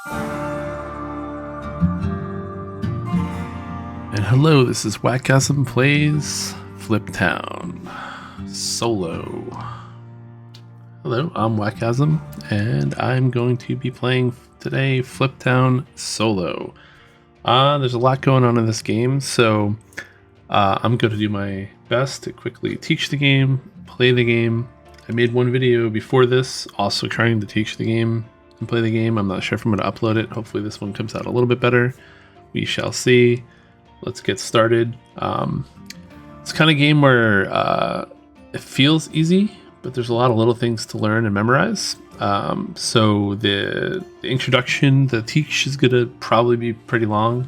And hello, this is Wakasm Plays Fliptown Solo. Hello, I'm Wakasm, and I'm going to be playing today Fliptown Solo. There's a lot going on in this game, so I'm going to do my best to quickly teach the game, play the game. I made one video before this, also trying to teach the game and play the game. I'm not sure if I'm going to upload it. Hopefully this one comes out a little bit better. We shall see. Let's get started. It's kind of a game where it feels easy, but there's a lot of little things to learn and memorize. So the introduction, the teach is going to probably be pretty long,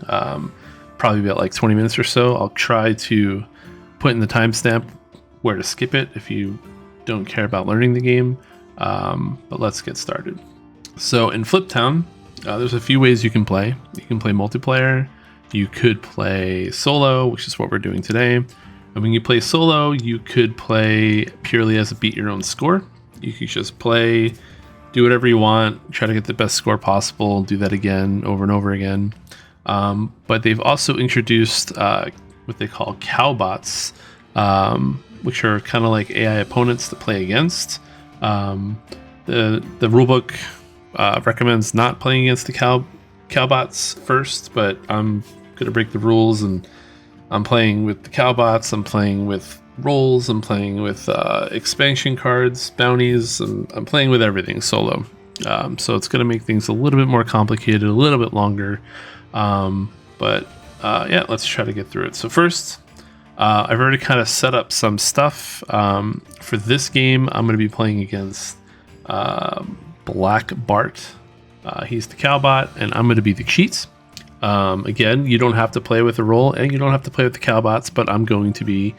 probably about like 20 minutes or so. I'll try to put in the timestamp where to skip it if you don't care about learning the game. But let's get started. So in Fliptown, there's a few ways you can play. You can play multiplayer. You could play solo, which is what we're doing today. And when you play solo, you could play purely as a beat your own score. You could just play, do whatever you want, try to get the best score possible, do that again, over and over again. But they've also introduced what they call Cowbots, which are kind of like AI opponents to play against. The rulebook recommends not playing against the Cowbots first, but I'm going to break the rules, and I'm playing with the Cowbots, I'm playing with roles, I'm playing with expansion cards, bounties, and I'm playing with everything solo. So it's going to make things a little bit more complicated, a little bit longer. But yeah, let's try to get through it. So first, I've already kind of set up some stuff. For this game, I'm going to be playing against Black Bart. He's the Cowbot, and I'm going to be the cheats. Again, you don't have to play with the role, and you don't have to play with the Cowbots, but I'm going to be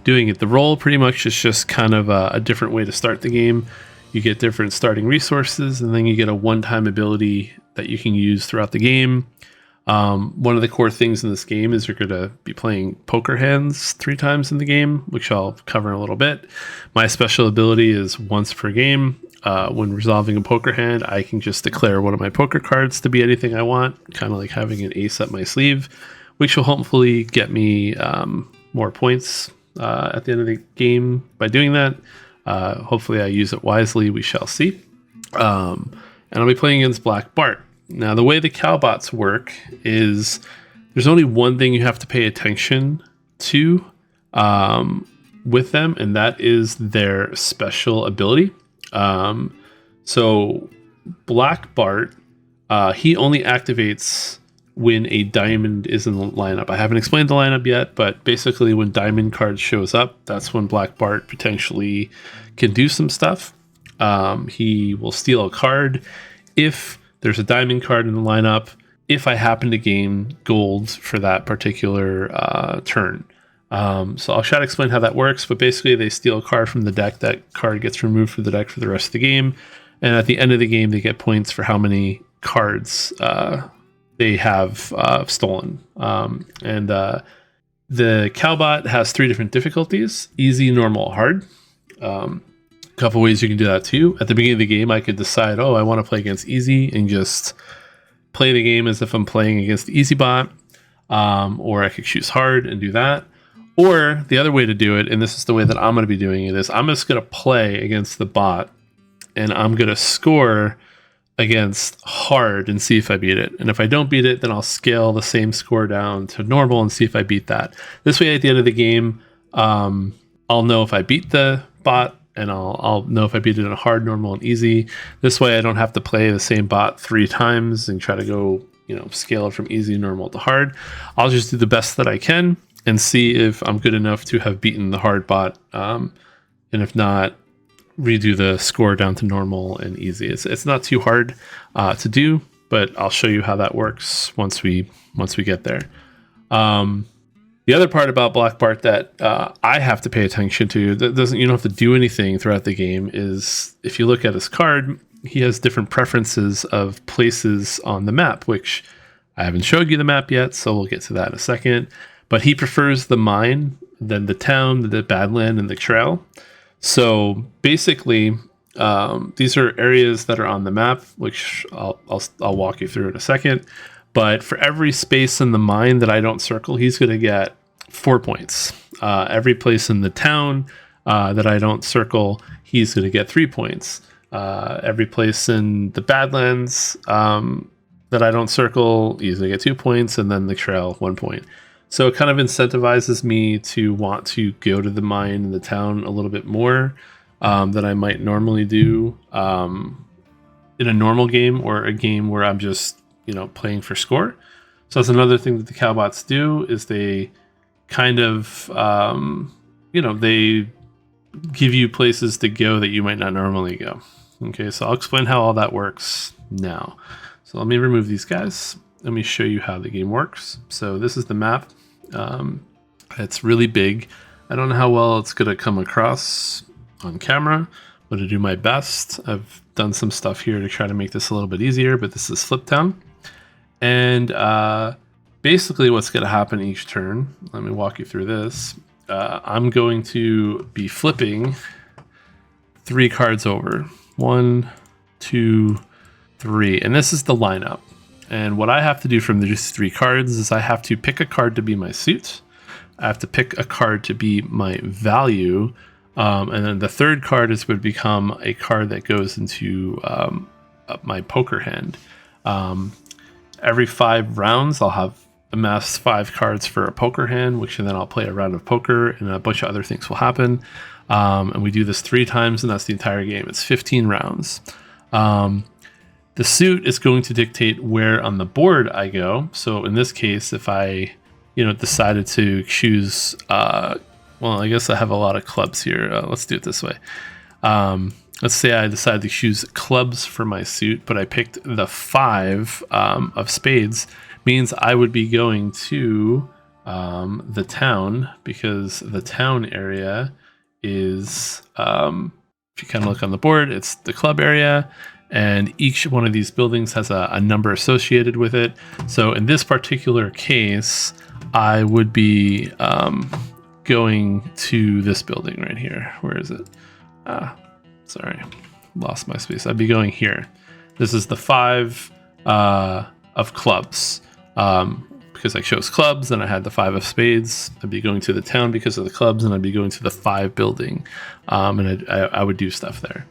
doing it. The role pretty much is just kind of a different way to start the game. You get different starting resources, and then you get a one-time ability that you can use throughout the game. One of the core things in this game is you're going to be playing poker hands 3 times in the game, which I'll cover in a little bit. My special ability is once per game. When resolving a poker hand, I can just declare one of my poker cards to be anything I want, kind of like having an ace up my sleeve, which will hopefully get me more points at the end of the game by doing that. Hopefully I use it wisely, we shall see. And I'll be playing against Black Bart. Now, the way the Cowbots work is there's only one thing you have to pay attention to with them, and that is their special ability. So Black Bart, he only activates when a diamond is in the lineup. I haven't explained the lineup yet, but basically when diamond card shows up, that's when Black Bart potentially can do some stuff. He will steal a card if there's a diamond card in the lineup, if I happen to gain gold for that particular turn. So I'll try to explain how that works, but basically they steal a card from the deck. That card gets removed from the deck for the rest of the game. And at the end of the game, they get points for how many cards they have stolen. And the Cowbot has 3 different difficulties: easy, normal, hard. A couple ways you can do that too. At the beginning of the game, I could decide, I want to play against easy and just play the game as if I'm playing against the easy bot. Or I could choose hard and do that. Or the other way to do it, and this is the way that I'm going to be doing it, is I'm just going to play against the bot, and I'm going to score against hard and see if I beat it. And if I don't beat it, then I'll scale the same score down to normal and see if I beat that. This way, at the end of the game, I'll know if I beat the bot, and I'll know if I beat it in a hard, normal, and easy. This way, I don't have to play the same bot 3 times and try to go, scale it from easy, normal to hard. I'll just do the best that I can and see if I'm good enough to have beaten the hard bot. And if not, redo the score down to normal and easy. It's not too hard to do, but I'll show you how that works once we get there. The other part about Black Bart that I have to pay attention to, that you don't have to do anything throughout the game, is if you look at his card, he has different preferences of places on the map, which I haven't showed you the map yet, so we'll get to that in a second. But he prefers the mine, then the town, the badland, and the trail. So basically, These are areas that are on the map, which I'll walk you through in a second. But for every space in the mine that I don't circle, he's going to get 4 points. Every place in the town that I don't circle, he's going to get 3 points. Every place in the Badlands that I don't circle, he's going to get 2 points, and then the trail, 1 point. So it kind of incentivizes me to want to go to the mine in the town a little bit more than I might normally do in a normal game or a game where I'm just, playing for score. So that's another thing that the Cowbots do, is they kind of, they give you places to go that you might not normally go. Okay, so I'll explain how all that works now. So let me remove these guys. Let me show you how the game works. So this is the map. It's really big. I don't know how well it's going to come across on camera. I'm going to do my best. I've done some stuff here to try to make this a little bit easier, but this is Fliptown. And basically what's going to happen each turn, let me walk you through this. I'm going to be flipping 3 cards over. 1, 2, 3. And this is the lineup. And what I have to do from these 3 cards is I have to pick a card to be my suit. I have to pick a card to be my value. And then the third card would become a card that goes into my poker hand. Every 5 rounds, I'll have amassed 5 cards for a poker hand, which then I'll play a round of poker, and a bunch of other things will happen. And we do this 3 times, and that's the entire game. It's 15 rounds. The suit is going to dictate where on the board I go. So in this case, if I, decided to choose, well, I guess I have a lot of clubs here. Let's do it this way. Let's say I decided to choose clubs for my suit, but I picked the 5 of spades. Means I would be going to the town, because the town area is, if you kind of look on the board, it's the club area. And each one of these buildings has a number associated with it. So in this particular case, I would be going to this building right here. Where is it? Sorry, lost my space. I'd be going here. This is the 5 of clubs. Because I chose clubs and I had the 5 of spades. I'd be going to the town because of the clubs, and I'd be going to the 5 building. And I would do stuff there.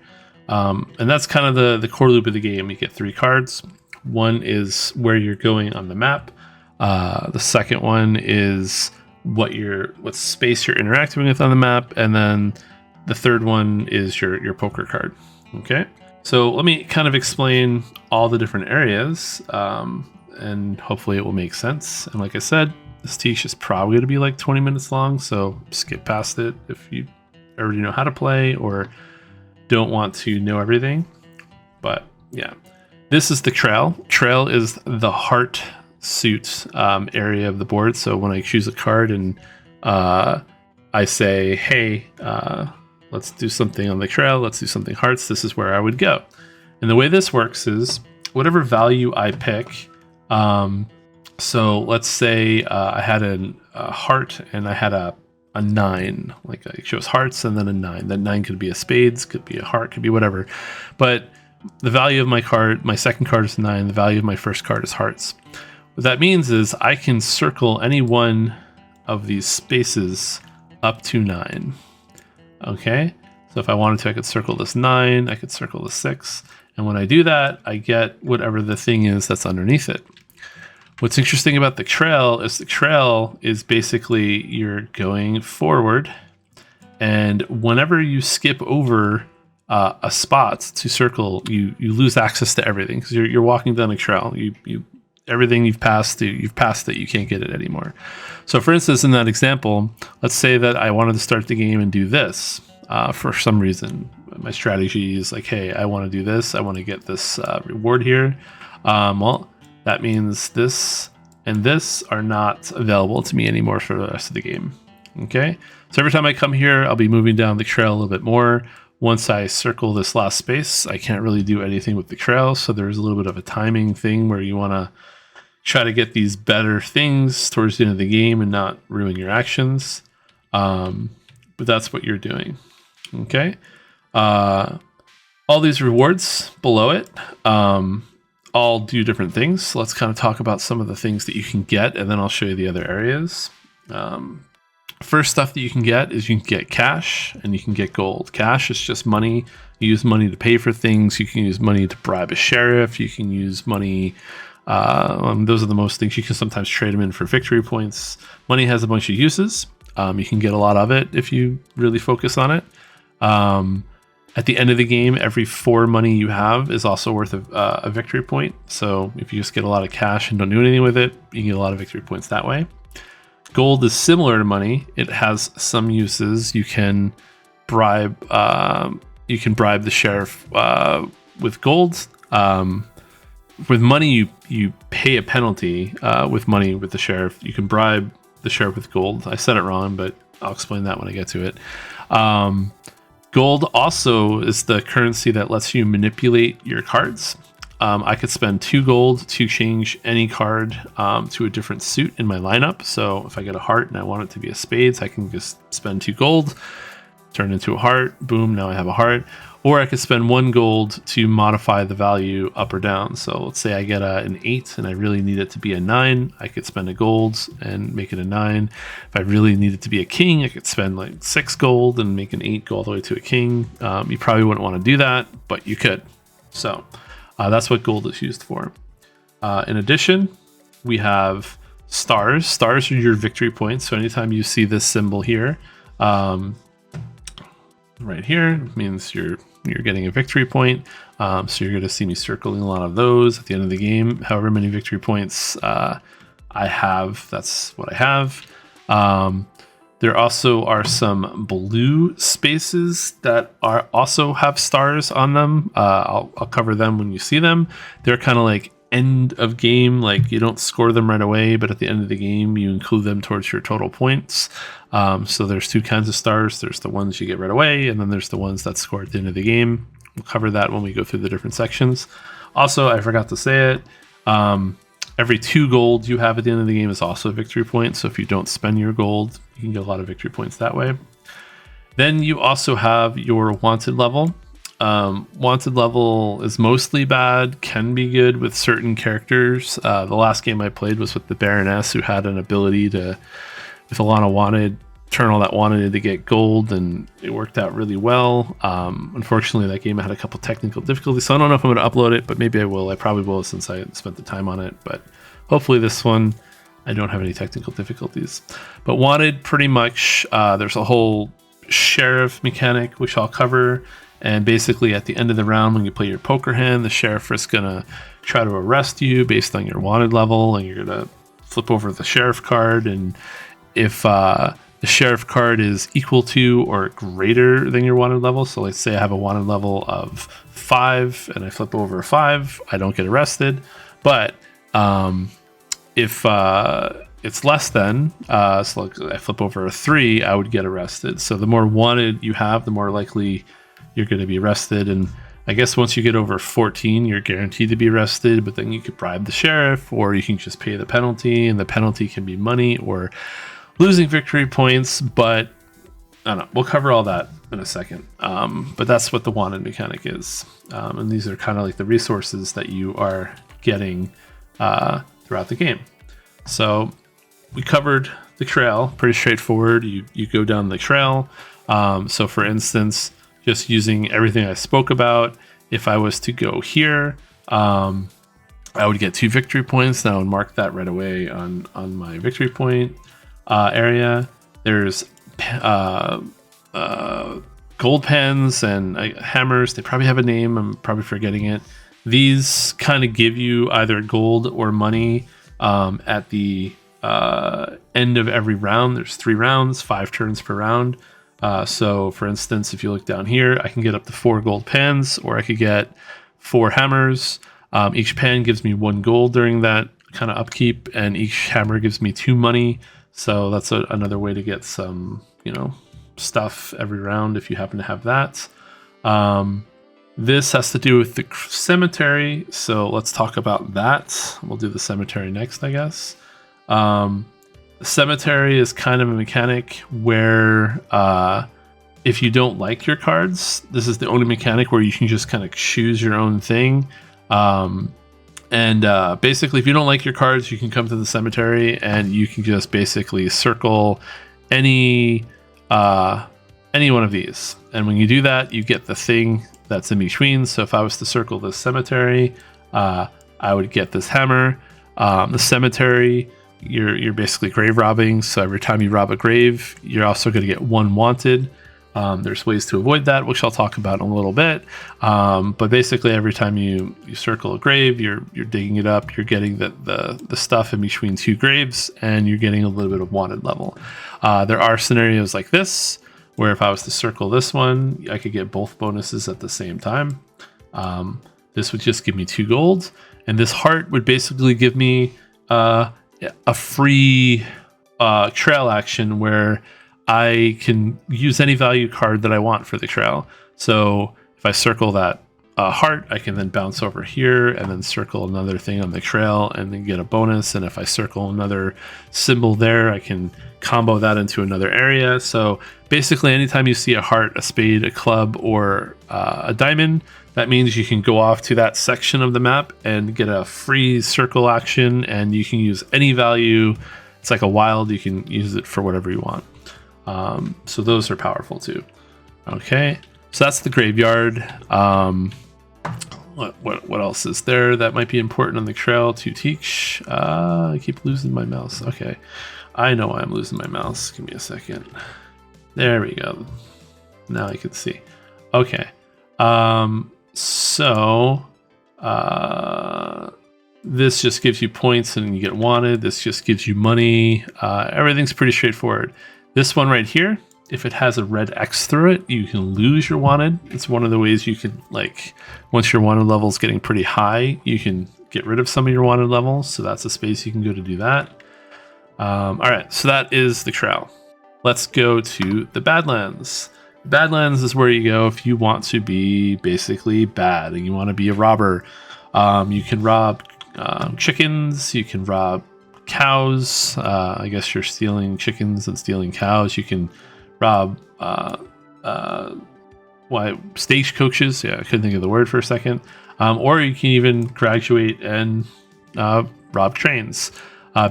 And that's kind of the core loop of the game. You get 3 cards. One is where you're going on the map. The second one is what space you're interacting with on the map, and then the third one is your poker card. Okay, so let me kind of explain all the different areas, and hopefully it will make sense. And like I said, this teach is probably going to be like 20 minutes long, so skip past it if you already know how to play or don't want to know everything. But yeah, this is the trail. Trail is the heart suit area of the board. So when I choose a card and I say, hey, let's do something on the trail, let's do something hearts, this is where I would go. And the way this works is whatever value I pick, so let's say I had a heart and I had a 9, like I chose hearts and then a 9. That 9 could be a spades, could be a heart, could be whatever. But the value of my card, my second card is 9, the value of my first card is hearts. What that means is I can circle any one of these spaces up to 9. Okay, so if I wanted to, I could circle this 9, I could circle the 6, and when I do that, I get whatever the thing is that's underneath it. What's interesting about the trail is basically you're going forward, and whenever you skip over a spot to circle, you lose access to everything, because you're walking down a trail. Everything you've passed it, you can't get it anymore. So for instance, in that example, let's say that I wanted to start the game and do this for some reason. My strategy is like, hey, I want to do this. I want to get this reward here. Well, that means this and this are not available to me anymore for the rest of the game. Okay, so every time I come here, I'll be moving down the trail a little bit more. Once I circle this last space, I can't really do anything with the trail. So there's a little bit of a timing thing where you want to try to get these better things towards the end of the game and not ruin your actions. But that's what you're doing. Okay. all these rewards below it all do different things. So let's kind of talk about some of the things that you can get, and then I'll show you the other areas. First stuff that you can get is you can get cash and you can get gold. Cash is just money. You use money to pay for things. You can use money to bribe a sheriff. You can use money. Those are the most things. You can sometimes trade them in for victory points. Money has a bunch of uses. You can get a lot of it if you really focus on it. At the end of the game, every 4 money you have is also worth a victory point. So if you just get a lot of cash and don't do anything with it, you can get a lot of victory points that way. Gold is similar to money. It has some uses. You can bribe the sheriff with gold. With money, you pay a penalty. With money, with the sheriff, you can bribe the sheriff with gold. I said it wrong, but I'll explain that when I get to it. Gold also is the currency that lets you manipulate your cards. I could spend 2 gold to change any card to a different suit in my lineup. So if I get a heart and I want it to be a spades, I can just spend 2 gold, turn it into a heart, boom, now I have a heart. Or I could spend 1 gold to modify the value up or down. So let's say I get an 8 and I really need it to be a 9. I could spend a gold and make it a 9. If I really need it to be a king, I could spend like 6 gold and make an 8 go all the way to a king. You probably wouldn't want to do that, but you could. So that's what gold is used for. In addition, we have stars. Stars are your victory points. So anytime you see this symbol here, right here, it means you're getting a victory point. So you're going to see me circling a lot of those at the end of the game. However many victory points I have, that's what I have. There also are some blue spaces that are also have stars on them. I'll cover them when you see them. They're kind of like end of game, like you don't score them right away, but at the end of the game you include them towards your total points. So there's 2 kinds of stars. There's the ones you get right away, and then there's the ones that score at the end of the game. We'll cover that when we go through the different sections. Also, I forgot to say it, every 2 gold you have at the end of the game is also a victory point. So if you don't spend your gold, you can get a lot of victory points that way. Then you also have your wanted level. Wanted level is mostly bad, can be good with certain characters. The last game I played was with the Baroness, who had an ability to, if Alana wanted, turn all that wanted to get gold, and it worked out really well. Unfortunately, that game had a couple technical difficulties, so I don't know if I'm going to upload it, but maybe I will. I probably will since I spent the time on it, but hopefully this one I don't have any technical difficulties. But wanted, pretty much, there's a whole sheriff mechanic, which I'll cover. And basically at the end of the round, when you play your poker hand, the sheriff is going to try to arrest you based on your wanted level, and you're going to flip over the sheriff card. And if the sheriff card is equal to or greater than your wanted level, so let's say I have a wanted level of 5 and I flip over a 5, I don't get arrested. But if it's less than, so like I flip over a 3, I would get arrested. So the more wanted you have, the more likely you're going to be arrested. And I guess once you get over 14, you're guaranteed to be arrested, but then you could bribe the sheriff, or you can just pay the penalty, and the penalty can be money or losing victory points. But I don't know, we'll cover all that in a second. But that's what the wanted mechanic is. And these are kind of like the resources that you are getting throughout the game. So we covered the trail, pretty straightforward. You go down the trail. So for instance, just using everything I spoke about, if I was to go here, I would get 2 victory points. Now I would mark that right away on my victory point area. There's gold pens and hammers. They probably have a name. I'm probably forgetting it. These kind of give you either gold or money at the end of every round. There's 3 rounds, 5 turns per round. So for instance, if you look down here, I can get up to 4 gold pans, or I could get 4 hammers. Each pan gives me 1 gold during that kind of upkeep, and each hammer gives me 2 money. So that's another way to get some, stuff every round if you happen to have that. This has to do with the cemetery, so let's talk about that. We'll do the cemetery next, I guess. The cemetery is kind of a mechanic where if you don't like your cards, this is the only mechanic where you can just kind of choose your own thing. Basically, if you don't like your cards, you can come to the cemetery and you can just basically circle any one of these. And when you do that, you get the thing that's in between. So if I was to circle this cemetery, I would get this hammer. The cemetery, you're basically grave robbing. So every time you rob a grave, you're also going to get one wanted. There's ways to avoid that, which I'll talk about in a little bit. But basically, every time you circle a grave, you're digging it up. You're getting the stuff in between two graves, and you're getting a little bit of wanted level. There are scenarios like this, where if I was to circle this one, I could get both bonuses at the same time. This would just give me 2 gold, and this heart would basically give me a free trail action where I can use any value card that I want for the trail. So if I circle that heart, I can then bounce over here and then circle another thing on the trail and then get a bonus. And if I circle another symbol there, I can combo that into another area. So basically, anytime you see a heart, a spade, a club, or a diamond, that means you can go off to that section of the map and get a free circle action, and you can use any value. It's like a wild, you can use it for whatever you want. So those are powerful too. Okay, so that's the graveyard. What else is there that might be important on the trail to teach? I keep losing my mouse. Okay, I know why I'm losing my mouse. Give me a second. There we go. Now I can see. Okay. This just gives you points and you get wanted. This just gives you money. Everything's pretty straightforward. This one right here, if it has a red X through it, you can lose your wanted. It's one of the ways you can, like, once your wanted level is getting pretty high, you can get rid of some of your wanted levels. So that's a space you can go to do that. All right, so that is the trail. Let's go to the Badlands. Badlands is where you go if you want to be basically bad and you want to be a robber. You can rob chickens, you can rob cows. I guess you're stealing chickens and stealing cows. You can rob stagecoaches. Yeah, I couldn't think of the word for a second. Or you can even graduate and rob trains.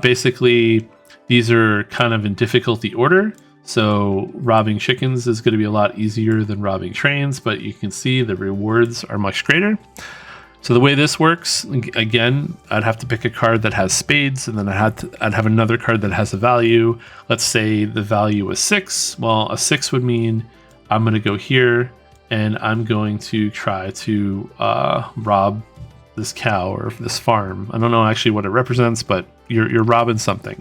Basically, these are kind of in difficulty order. So robbing chickens is going to be a lot easier than robbing trains, but you can see the rewards are much greater. So the way this works, again, I'd have to pick a card that has spades, and then I'd have another card that has a value. Let's say the value was 6. Well, a 6 would mean I'm going to go here, and I'm going to try to rob this cow or this farm. I don't know actually what it represents, but you're robbing something.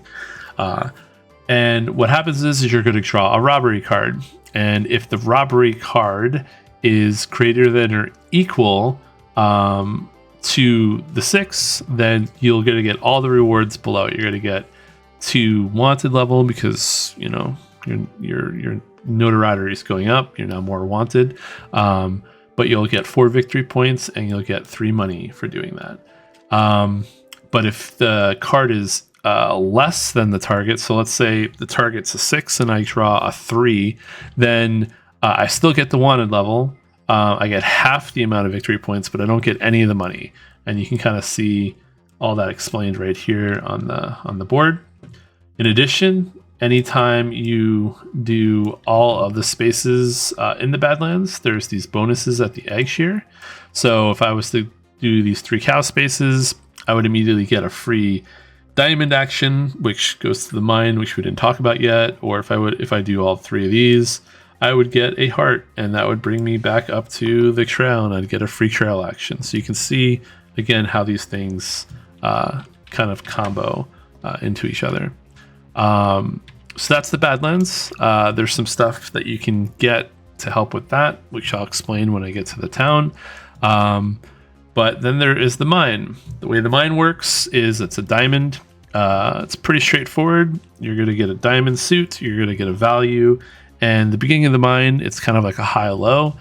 And what happens is you're going to draw a robbery card. And if the robbery card is greater than or equal to the 6, then you're going to get all the rewards below it. You're going to get 2 wanted level because, you know, your notoriety is going up. You're now more wanted. But you'll get 4 victory points and you'll get 3 money for doing that. But if the card is less than the target, so let's say the target's a 6 and I draw a 3, then I still get the wanted level. I get half the amount of victory points, but I don't get any of the money. And you can kind of see all that explained right here on the board. In addition, anytime you do all of the spaces in the Badlands, there's these bonuses at the egg shear. So if I was to do these 3 cow spaces, I would immediately get a free diamond action, which goes to the mine, which we didn't talk about yet. Or if I do all 3 of these, I would get a heart, and that would bring me back up to the trail, and I'd get a free trail action. So you can see again how these things kind of combo into each other. So that's the Badlands. There's some stuff that you can get to help with that, which I'll explain when I get to the town. But then there is the mine. The way the mine works is it's a diamond. It's pretty straightforward. You're going to get a diamond suit. You're going to get a value. And the beginning of the mine, it's kind of like a high-low.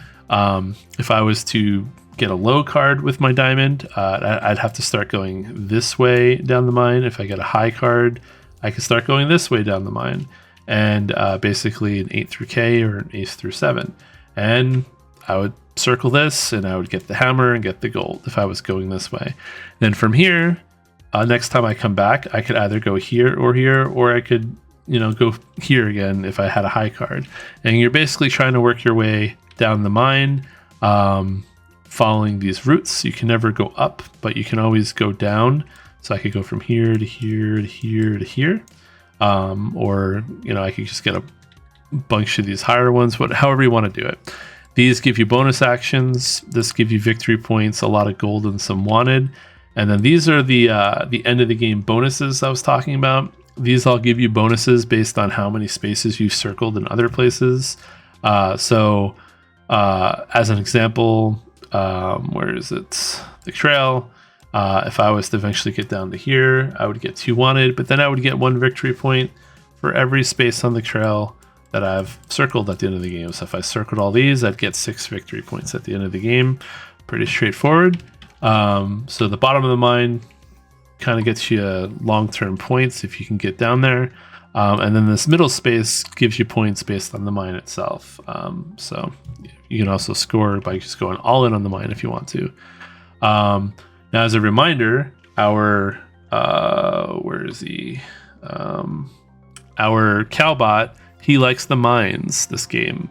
If I was to get a low card with my diamond, I'd have to start going this way down the mine. If I get a high card, I can start going this way down the mine. and basically an 8 through K or an ace through 7. And I would circle this, and I would get the hammer and get the gold if I was going this way. Then from here, next time I come back, I could either go here, or I could, go here again if I had a high card. And you're basically trying to work your way down the mine, following these routes. You can never go up, but you can always go down. So I could go from here to here to here to here. Or, I could just get a bunch of these higher ones, however you want to do it. These give you bonus actions. This gives you victory points, a lot of gold, and some wanted. And then these are the end of the game bonuses I was talking about. These all give you bonuses based on how many spaces you've circled in other places. So as an example, where is it? The trail. If I was to eventually get down to here, I would get 2 wanted, but then I would get 1 victory point for every space on the trail that I've circled at the end of the game. So if I circled all these, I'd get 6 victory points at the end of the game. Pretty straightforward. So the bottom of the mine kind of gets you long-term points if you can get down there. And then this middle space gives you points based on the mine itself. So you can also score by just going all in on the mine if you want to. Now, as a reminder, our Cowbot, he likes the mines this game.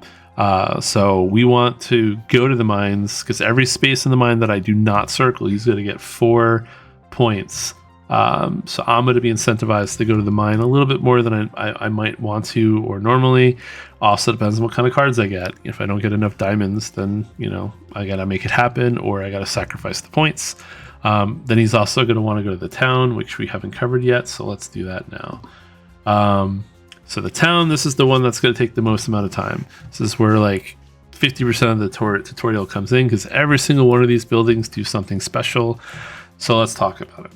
So we want to go to the mines, because every space in the mine that I do not circle, he's going to get 4 points. So I'm going to be incentivized to go to the mine a little bit more than I might want to or normally. Also depends on what kind of cards I get. If I don't get enough diamonds, then I got to make it happen, or I got to sacrifice the points. Then he's also going to want to go to the town, which we haven't covered yet, so let's do that now. So the town, this is the one that's going to take the most amount of time. This is where like 50% of the tutorial comes in, because every single one of these buildings do something special. So let's talk about it.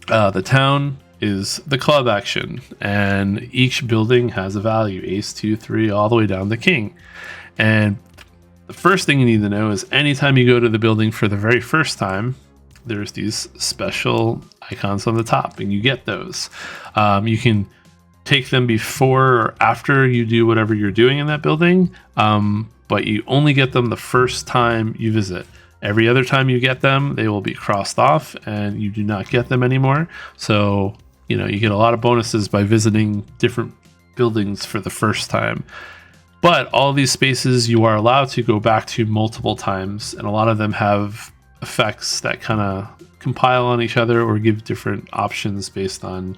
The town is the club action, and each building has a value, ace, 2, 3, all the way down to king. And the first thing you need to know is anytime you go to the building for the very first time, there's these special icons on the top, and you get those. You can take them before or after you do whatever you're doing in that building, but you only get them the first time you visit. Every other time you get them, they will be crossed off, and you do not get them anymore. So, you get a lot of bonuses by visiting different buildings for the first time. But all these spaces you are allowed to go back to multiple times, and a lot of them have effects that kind of compile on each other or give different options based on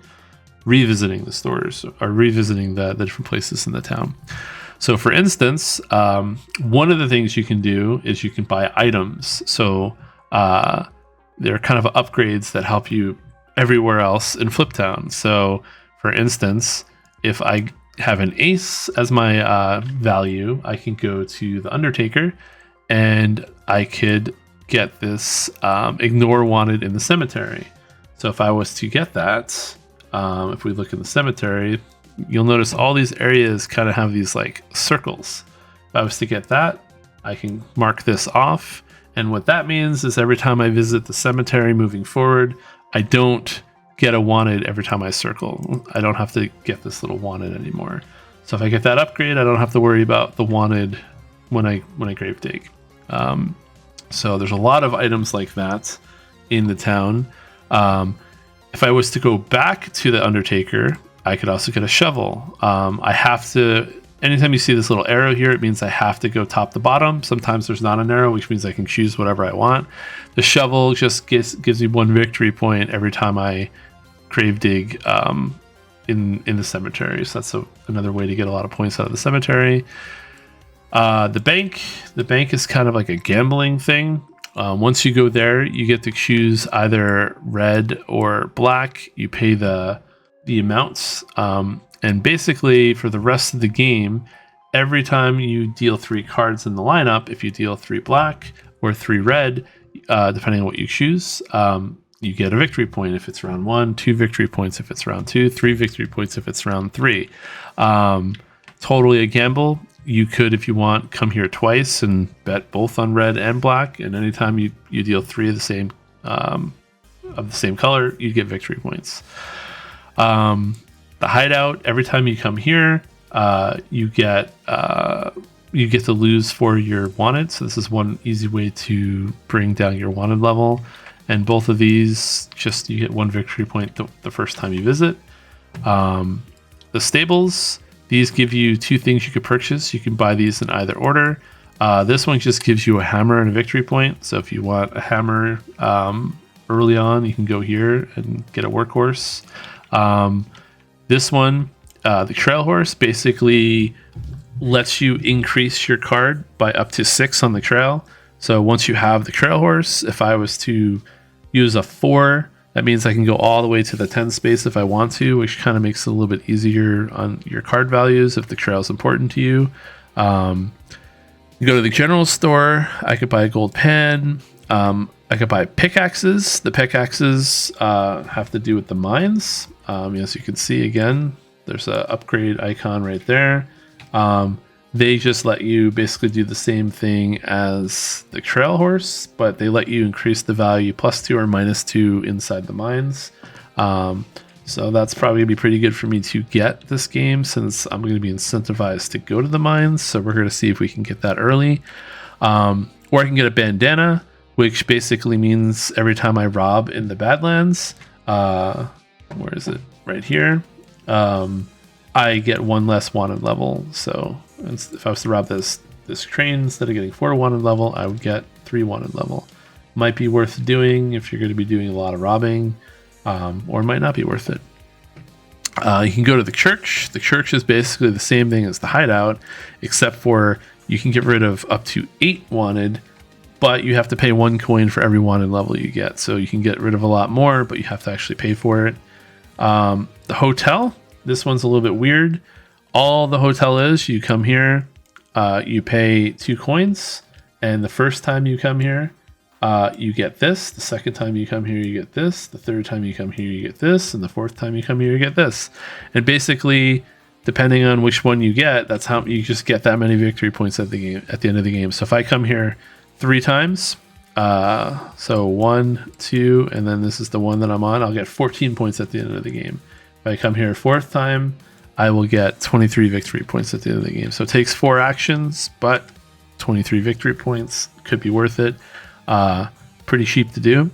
revisiting the stores or revisiting the different places in the town. So for instance, one of the things you can do is you can buy items. So they're kind of upgrades that help you everywhere else in Fliptown. So for instance, if I have an ace as my value, I can go to the Undertaker, and I could get this ignore wanted in the cemetery. So if I was to get that, if we look in the cemetery, you'll notice all these areas kind of have these like circles. If I was to get that, I can mark this off. And what that means is every time I visit the cemetery moving forward, I don't get a wanted every time I circle. I don't have to get this little wanted anymore. So if I get that upgrade, I don't have to worry about the wanted when I grave dig. So there's a lot of items like that in the town. If I was to go back to the Undertaker, I could also get a shovel. I have to, anytime you see this little arrow here, it means I have to go top to bottom. Sometimes there's not an arrow, which means I can choose whatever I want. The shovel just gives me 1 victory point every time I grave dig in the cemetery. So that's another way to get a lot of points out of the cemetery. The bank is kind of like a gambling thing. Once you go there, you get to choose either red or black. You pay the amounts, and basically for the rest of the game, every time you deal 3 cards in the lineup, if you deal 3 black or 3 red, depending on what you choose, you get a victory point if it's round 1, 2 victory points if it's round 2, 3 victory points if it's round 3. Totally a gamble. You could, if you want, come here twice and bet both on red and black, and anytime you deal 3 of the same color, you get victory points. The hideout, every time you come here, you get to lose for your wanted. So this is one easy way to bring down your wanted level. And both of these, just you get 1 victory point the first time you visit. The stables, these give you 2 things you could purchase. You can buy these in either order. This one just gives you a hammer and a victory point. So if you want a hammer early on, you can go here and get a workhorse. This one, the trail horse, basically lets you increase your card by up to 6 on the trail. So once you have the trail horse, if I was to use a 4, that means I can go all the way to the 10 space if I want to, which kind of makes it a little bit easier on your card values if the trail is important to you. You go to the general store, I could buy a gold pen. I could buy pickaxes. The pickaxes have to do with the mines. As you can see, again, there's an upgrade icon right there. They just let you basically do the same thing as the trail horse, but they let you increase the value +2 or -2 inside the mines. So that's probably gonna be pretty good for me to get this game, since I'm going to be incentivized to go to the mines. So we're going to see if we can get that early. Or I can get a bandana, which basically means every time I rob in the Badlands, where is it? Right here. I get 1 less wanted level. So if I was to rob this train, instead of getting 4 wanted level, I would get 3 wanted level. Might be worth doing if you're going to be doing a lot of robbing, or it might not be worth it. You can go to the church. The church is basically the same thing as the hideout, except for you can get rid of up to 8 wanted, but you have to pay 1 coin for every wanted level you get. So you can get rid of a lot more, but you have to actually pay for it. The hotel, this one's a little bit weird. All the hotel is, you come here, you pay 2 coins, and the first time you come here, you get this. The second time you come here, you get this. The third time you come here, you get this. And the fourth time you come here, you get this. And basically, depending on which one you get, that's how you just get that many victory points at the end of the game. So if I come here 3 times, so 1, 2, and then this is the one that I'm on, I'll get 14 points at the end of the game. If I come here a 4th time, I will get 23 victory points at the end of the game. So it takes 4 actions, but 23 victory points could be worth it. Pretty cheap to do.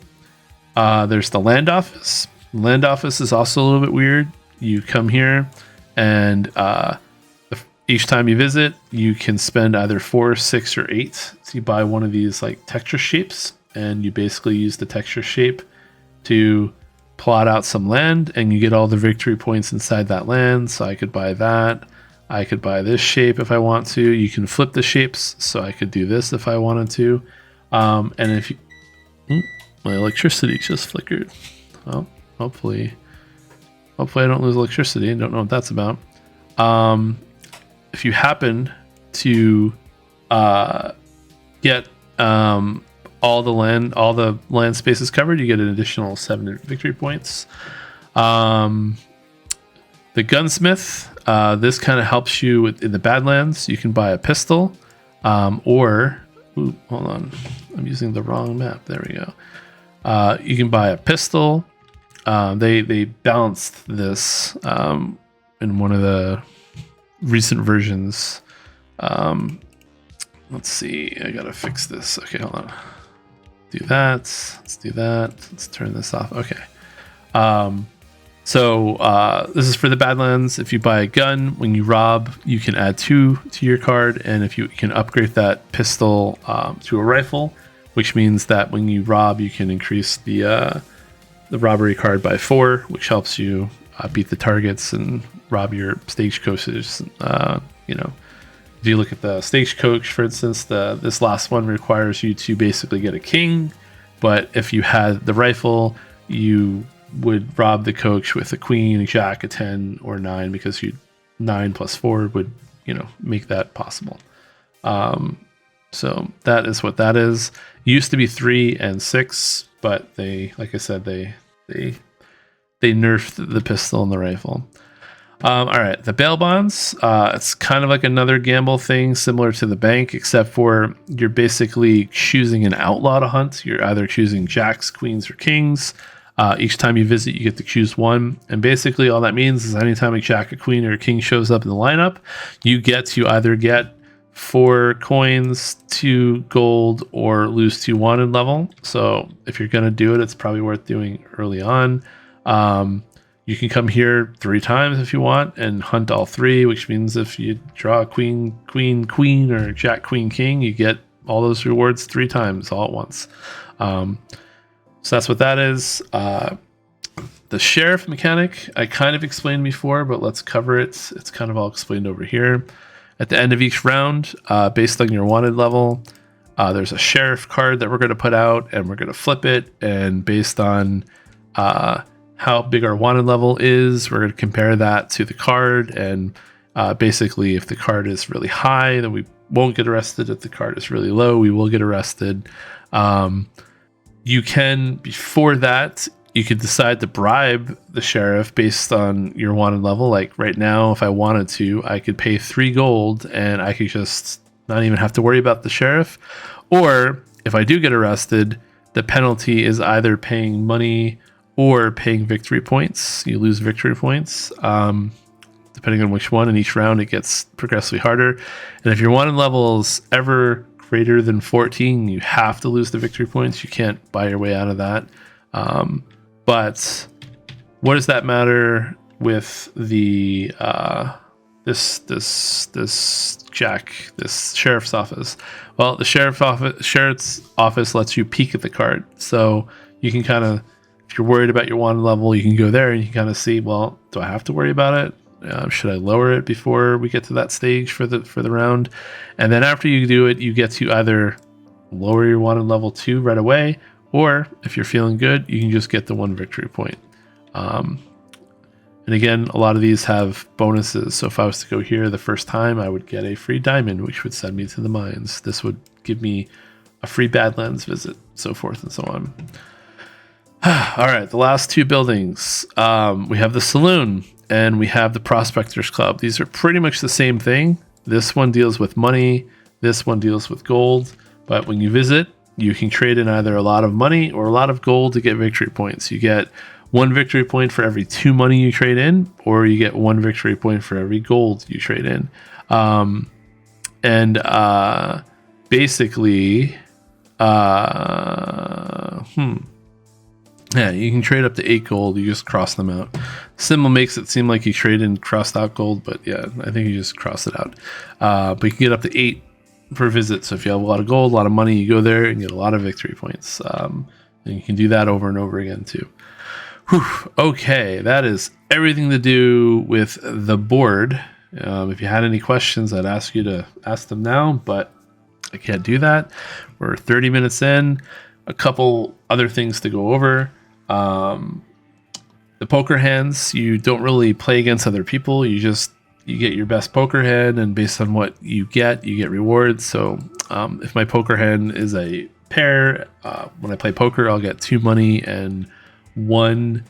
There's the land office. Land office is also a little bit weird. You come here, and each time you visit, you can spend either 4, 6, or 8. So you buy one of these like texture shapes, and you basically use the texture shape to plot out some land, and you get all the victory points inside that land. So I could buy that. I could buy this shape if I want to. You can flip the shapes, so I could do this if I wanted to. And if you, my electricity just flickered. Well, hopefully I don't lose electricity. I don't know what that's about. If you happen to get all the land spaces covered, you get an additional 7 victory points. The gunsmith, this kind of helps you in the Badlands. You can buy a pistol, or ooh, hold on, I'm using the wrong map. There we go. You can buy a pistol. They balanced this in one of the recent versions. Let's see. I gotta fix this. Okay, hold on. Do that. Let's do that. Let's turn this off. Okay. So this is for the Badlands. If you buy a gun, when you rob, you can add 2 to your card, and if you can upgrade that pistol to a rifle, which means that when you rob, you can increase the robbery card by 4, which helps you beat the targets and rob your stagecoaches. If you look at the stagecoach, for instance, this last one requires you to basically get a king, but if you had the rifle, you would rob the coach with a queen, a jack, a 10, or 9, because 9 plus 4 would, make that possible. So that is what that is. It used to be 3 and 6, but they, like I said, they nerfed the pistol and the rifle. All right, the bail bonds. It's kind of like another gamble thing, similar to the bank, except for you're basically choosing an outlaw to hunt. You're either choosing jacks, queens, or kings. Each time you visit, you get to choose one. And basically all that means is anytime a jack, a queen, or a king shows up in the lineup, you get to either get 4 coins, 2 gold, or lose 2 wanted level. So if you're going to do it, it's probably worth doing early on. You can come here 3 times if you want and hunt all 3, which means if you draw a queen, queen, queen, or jack, queen, king, you get all those rewards 3 times all at once. So that's what that is. The sheriff mechanic I kind of explained before, but let's cover it. It's kind of all explained over here. At the end of each round, based on your wanted level, there's a sheriff card that we're going to put out, and we're going to flip it. And based on how big our wanted level is, we're going to compare that to the card. And basically, if the card is really high, then we won't get arrested. If the card is really low, we will get arrested. You can, before that, you could decide to bribe the sheriff based on your wanted level. Like right now, if I wanted to, I could pay 3 gold and I could just not even have to worry about the sheriff. Or if I do get arrested, the penalty is either paying money or paying victory points. You lose victory points. Depending on which one. In each round, it gets progressively harder. And if your wanted level is ever greater than 14, you have to lose the victory points. You can't buy your way out of that. But what does that matter with the this sheriff's office? Well, the sheriff's office lets you peek at the card, so you can kind of, if you're worried about your wanted level, you can go there and you can kind of see, well, do I have to worry about it? Should I lower it before we get to that stage for the round? And then after you do it, you get to either lower your wanted level 2 right away, or if you're feeling good, you can just get the 1 victory point. And again, a lot of these have bonuses. So if I was to go here the first time, I would get a free diamond, which would send me to the mines. This would give me a free Badlands visit, so forth and so on. All right, the last 2 buildings. We have the saloon and we have the Prospectors Club. These are pretty much the same thing. This one deals with money. This one deals with gold. But when you visit, you can trade in either a lot of money or a lot of gold to get victory points. You get 1 victory point for every 2 money you trade in, or you get 1 victory point for every gold you trade in. Basically, yeah, you can trade up to 8 gold. You just cross them out. Symbol makes it seem like you trade in crossed out gold, but yeah, I think you just cross it out. But you can get up to 8 per visit. So if you have a lot of gold, a lot of money, you go there and get a lot of victory points. And you can do that over and over again too. Whew. Okay, that is everything to do with the board. If you had any questions, I'd ask you to ask them now, but I can't do that. We're 30 minutes in. A couple other things to go over. The poker hands, you don't really play against other people. You get your best poker hand, and based on what you get rewards. So if my poker hand is a pair, when I play poker, I'll get 2 money and 1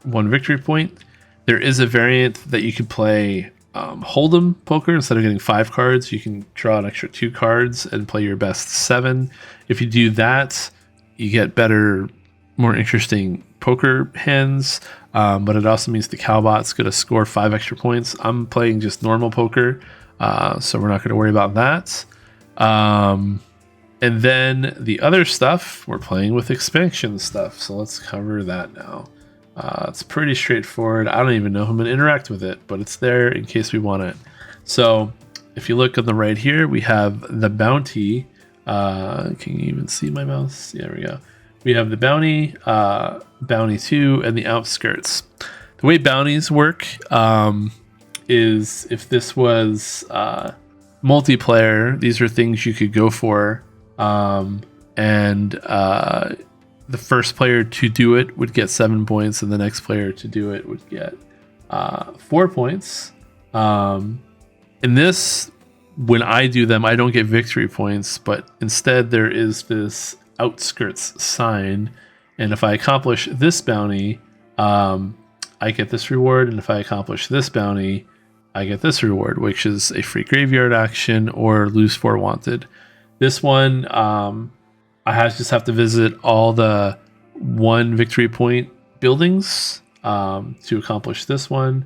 victory point. There is a variant that you could play Hold'em poker. Instead of getting 5 cards, you can draw an extra 2 cards and play your best 7. If you do that, you get better, more interesting poker hands, but it also means the Cowbot's going to score 5 extra points. I'm playing just normal poker, so we're not going to worry about that. And then the other stuff, we're playing with expansion stuff, so let's cover that now. It's pretty straightforward. I don't even know how I'm going to interact with it, but it's there in case we want it. So if you look on the right here, we have the bounty. Can you even see my mouse? Yeah, there we go. We have the bounty, bounty 2, and the outskirts. The way bounties work is if this was multiplayer, these are things you could go for, and the first player to do it would get 7 points, and the next player to do it would get 4 points. In this, when I do them, I don't get victory points, but instead there is this outskirts sign, and if I accomplish this bounty, I get this reward, and if I accomplish this bounty, I get this reward, which is a free graveyard action or lose 4 wanted. This one, I just have to visit all the 1 victory point buildings to accomplish this one.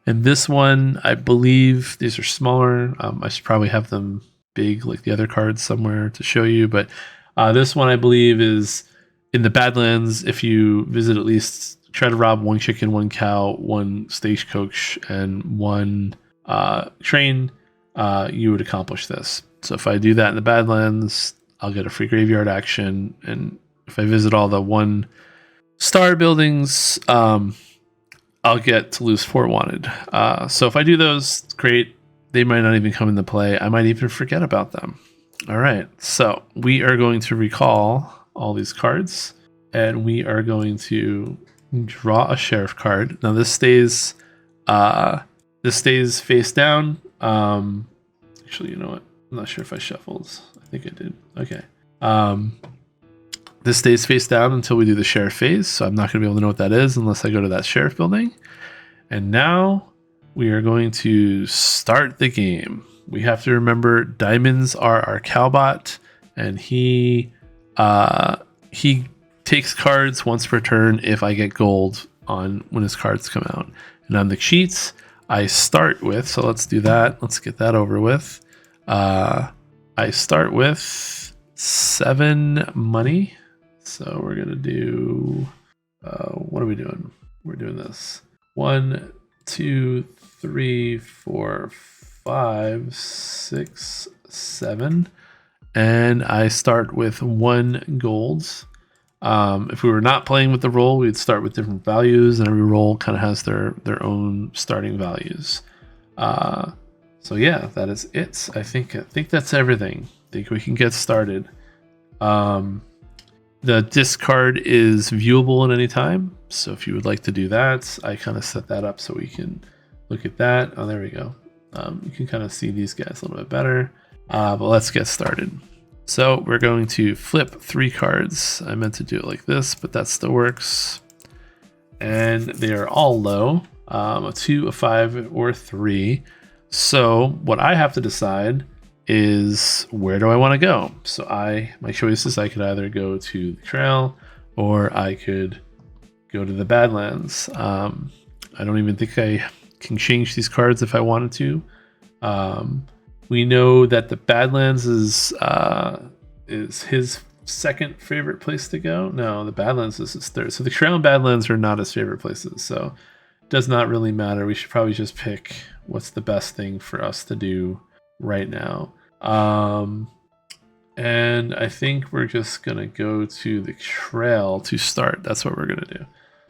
And this one, I believe these are smaller. I should probably have them big like the other cards somewhere to show you. But this one, I believe, is in the Badlands. If you visit at least, try to rob 1 chicken, 1 cow, 1 stagecoach, and 1 train, you would accomplish this. So if I do that in the Badlands, I'll get a free graveyard action. And if I visit all the 1-star buildings, I'll get to lose 4 wanted. So if I do those, great. They might not even come into play. I might even forget about them. All right. So we are going to recall all these cards, and we are going to draw a sheriff card. Now this stays face down. Actually, you know what? I'm not sure if I shuffled. I think I did. Okay. This stays face down until we do the sheriff phase, so I'm not going to be able to know what that is unless I go to that sheriff building. And now we are going to start the game. We have to remember diamonds are our Cowbot, and he takes cards once per turn if I get gold on when his cards come out. And on the cheats, I start with, so let's do that. Let's get that over with. I start with 7 money. So we're going to do, what are we doing? We're doing this. 1, 2, 3, 4, 5, 6, 7. And I start with 1 gold. If we were not playing with the roll, we'd start with different values, and every roll kind of has their own starting values. So yeah, that is it. I think that's everything. I think we can get started. The discard is viewable at any time. So if you would like to do that, I kind of set that up so we can look at that. Oh, there we go. You can kind of see these guys a little bit better. But let's get started. So we're going to flip 3 cards. I meant to do it like this, but that still works. And they are all low, a 2, a 5, or a 3. So what I have to decide is, where do I want to go? So my choice is I could either go to the trail or I could go to the Badlands. I don't even think I can change these cards if I wanted to. We know that the Badlands is his second favorite place to go. No, the Badlands is his third. So the trail and Badlands are not his favorite places. So it does not really matter. We should probably just pick what's the best thing for us to do right now. And I think we're just gonna go to the trail to start. That's what we're gonna do.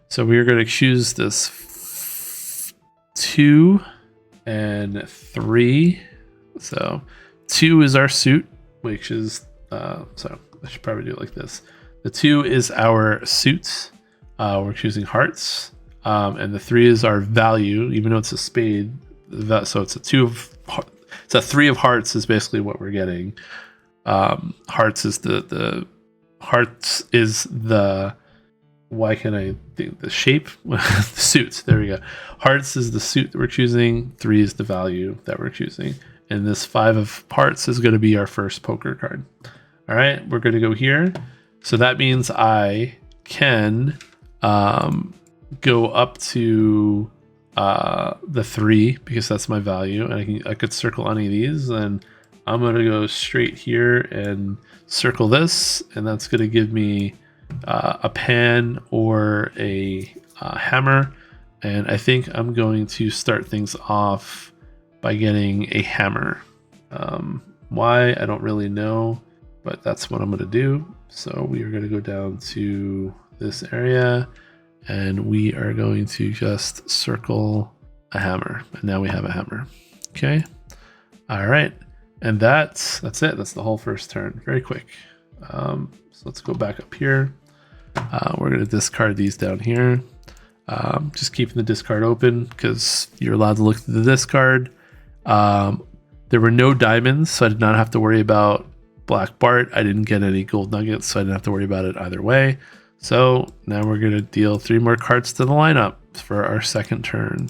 So we're gonna choose this 2 and 3. So 2 is our suit, which is so I should probably do it like this. The 2 is our suit. We're choosing hearts, and the 3 is our value, even though it's a spade. So it's a 2 of. It's a 3 of hearts is basically what we're getting. Hearts is the hearts is the, why can I think the shape? The suits. There we go. Hearts is the suit that we're choosing. 3 is the value that we're choosing. And this 5 of hearts is going to be our first poker card. All right, we're going to go here. So that means I can go up to the 3 because that's my value, and I could circle any of these, and I'm gonna go straight here and circle this, and that's gonna give me a pan or a hammer. And I think I'm going to start things off by getting a hammer. Why, I don't really know, but that's what I'm gonna do. So we are gonna go down to this area, and we are going to just circle a hammer. And now we have a hammer. Okay. All right. And that's it. That's the whole first turn. Very quick. So let's go back up here. We're going to discard these down here. Just keeping the discard open because you're allowed to look through the discard. There were no diamonds, so I did not have to worry about Black Bart. I didn't get any gold nuggets, so I didn't have to worry about it either way. So now we're going to deal 3 more cards to the lineup for our second turn.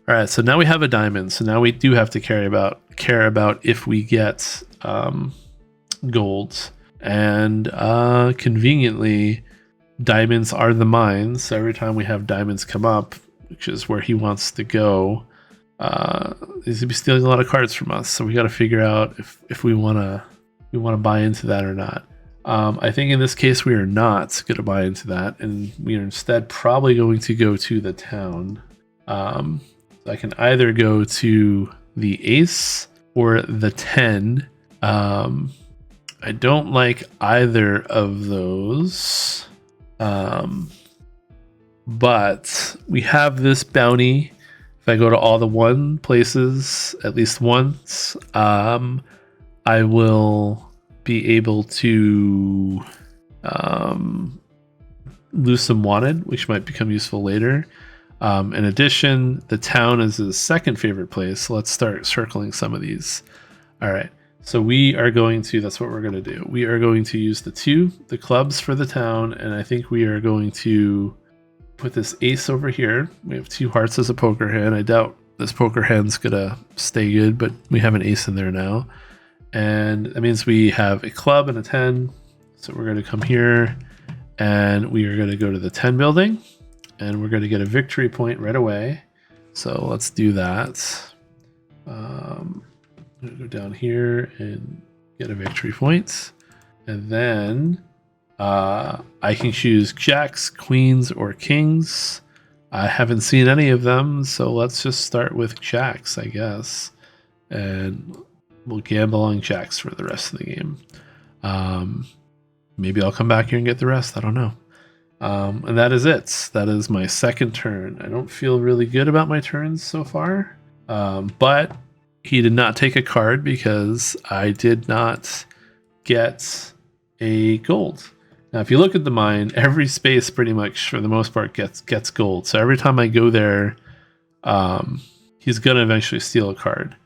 All right, so now we have a diamond. So now we do have to care about if we get gold. And conveniently, diamonds are the mines. So every time we have diamonds come up, which is where he wants to go, he's gonna be stealing a lot of cards from us. So we got to figure out if we wanna buy into that or not. I think in this case we are not going to buy into that, and we are instead probably going to go to the town. So I can either go to the ace or the 10. I don't like either of those. But we have this bounty. If I go to all the 1 places at least once, I will be able to lose some wanted, which might become useful later. In addition, the town is his second favorite place. So let's start circling some of these. All right. So we are going to, that's what we're going to do. We are going to use the clubs for the town. And I think we are going to put this ace over here. We have 2 hearts as a poker hand. I doubt this poker hand's going to stay good, but we have an ace in there now. And that means we have a club and a 10. So we're going to come here and we are going to go to the 10 building and we're going to get a victory point right away. So let's do that. I'm going to go down here and get a victory point. And then I can choose jacks, queens, or kings. I haven't seen any of them. So let's just start with jacks, I guess. And we'll gamble on jacks for the rest of the game. Maybe I'll come back here and get the rest. I don't know. And that is it. That is my second turn. I don't feel really good about my turns so far. But he did not take a card because I did not get a gold. Now, if you look at the mine, every space pretty much for the most part gets gold. So every time I go there, he's going to eventually steal a card.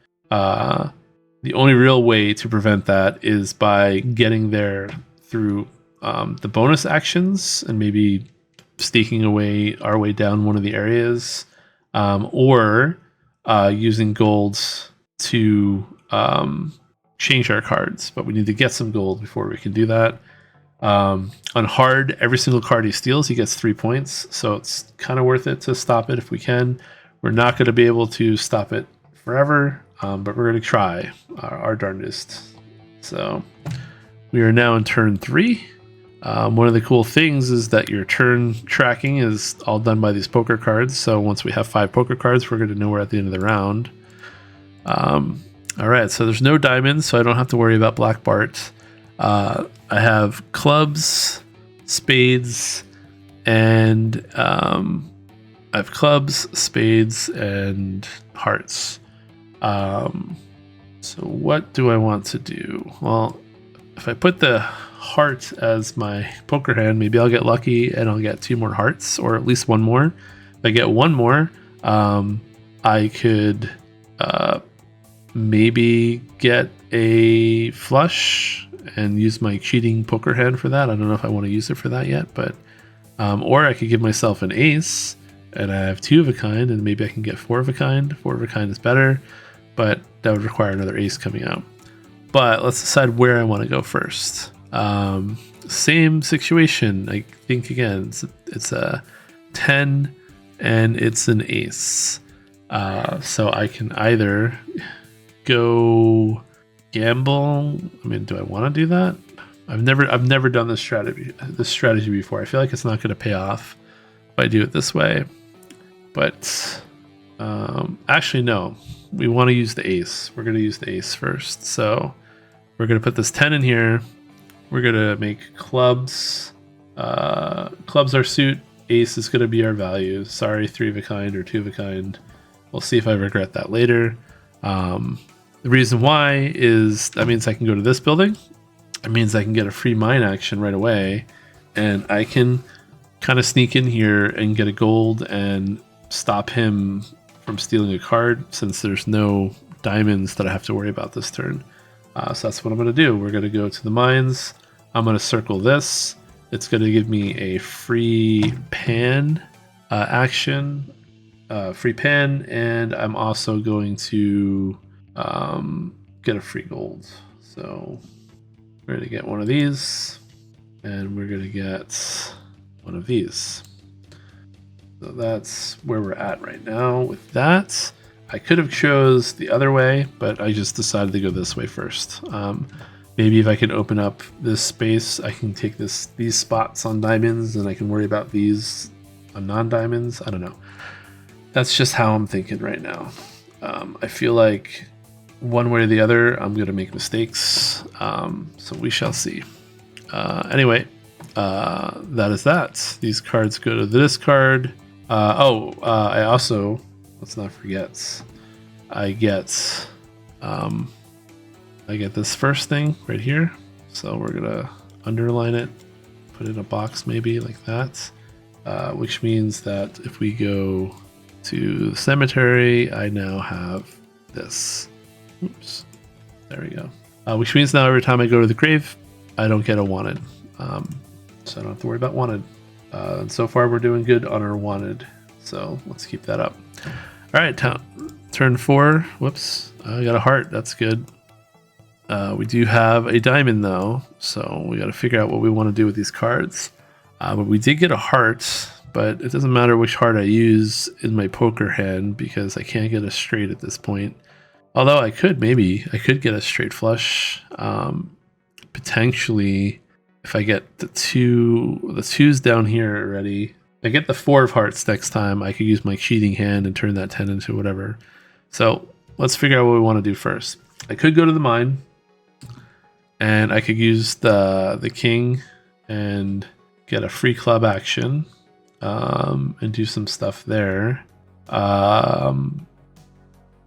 The only real way to prevent that is by getting there through the bonus actions and maybe sneaking our way down one of the areas, or using golds to change our cards. But we need to get some gold before we can do that. On hard, every single card he steals, he gets 3 points. So it's kind of worth it to stop it if we can. We're not going to be able to stop it forever. But we're going to try our darndest. So we are now in turn 3. One of the cool things is that your turn tracking is all done by these poker cards. So once we have 5 poker cards, we're going to know we're at the end of the round. All right, so there's no diamonds, so I don't have to worry about Black Bart. I have clubs, spades, and I have clubs, spades, and hearts. So what do I want to do? Well, if I put the heart as my poker hand, maybe I'll get lucky and I'll get 2 more hearts, or at least 1 more. If I get 1 more, I could maybe get a flush and use my cheating poker hand for that. I don't know if I want to use it for that yet, but or I could give myself an ace and I have 2 of a kind, and maybe I can get 4 of a kind. 4 of a kind is better, but that would require another ace coming out. But let's decide where I want to go first. Same situation. I think again, it's a 10 and it's an ace. So I can either go gamble. I mean, do I want to do that? I've never done this strategy before. I feel like it's not going to pay off if I do it this way. But actually, no. We want to use the ace. We're going to use the ace first. So we're going to put this 10 in here. We're going to make clubs. Clubs our suit. Ace is going to be our value. Sorry, 3 of a kind or 2 of a kind. We'll see if I regret that later. The reason why is that means I can go to this building. It means I can get a free mine action right away. And I can kind of sneak in here and get a gold and stop him from stealing a card, since there's no diamonds that I have to worry about this turn. So that's what I'm going to do. We're going to go to the mines. I'm going to circle this. It's going to give me a free pan action, free pan, and I'm also going to get a free gold. So we're going to get one of these, and we're going to get one of these. So that's where we're at right now with that. I could have chose the other way, but I just decided to go this way first. Maybe if I can open up this space, I can take these spots on diamonds and I can worry about these on non-diamonds. I don't know. That's just how I'm thinking right now. I feel like one way or the other, I'm going to make mistakes. So we shall see. Anyway, that is that. These cards go to the discard. I also, let's not forget, I get this first thing right here. So we're gonna underline it, put it in a box maybe like that, which means that if we go to the cemetery, I now have this. Oops, there we go. Which means now every time I go to the grave, I don't get a wanted. So I don't have to worry about wanted. And so far we're doing good on our wanted. So let's keep that up. All right, turn 4. Whoops, I got a heart. That's good. We do have a diamond though, so we got to figure out what we want to do with these cards. But we did get a heart, but it doesn't matter which heart I use in my poker hand because I can't get a straight at this point. Although I could get a straight flush. Potentially, if I get the twos down here already, I get the 4 of hearts next time, I could use my cheating hand and turn that 10 into whatever. So let's figure out what we want to do first. I could go to the mine, and I could use the king and get a free club action, and do some stuff there.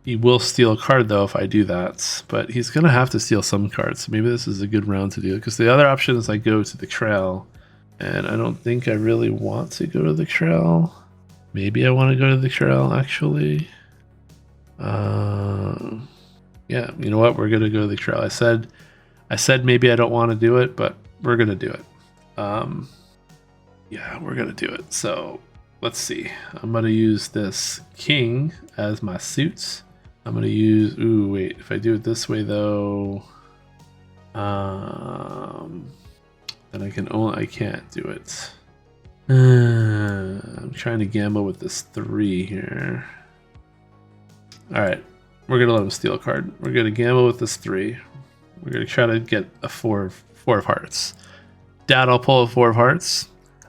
He will steal a card though if I do that, but he's gonna have to steal some cards. So maybe this is a good round to do, because the other option is I go to the trail, and I don't think I really want to go to the trail. Maybe I want to go to the trail actually. Yeah, you know what? We're gonna go to the trail. I said maybe I don't want to do it, but we're gonna do it. Yeah, we're gonna do it. So let's see. I'm gonna use this king as my suit. I'm gonna use. Ooh, wait. If I do it this way though, then I can't do it. I'm trying to gamble with this 3 here. All right, we're gonna let him steal a card. We're gonna gamble with this 3. We're gonna try to get a 4 of hearts. Doubt I'll pull a 4 of hearts.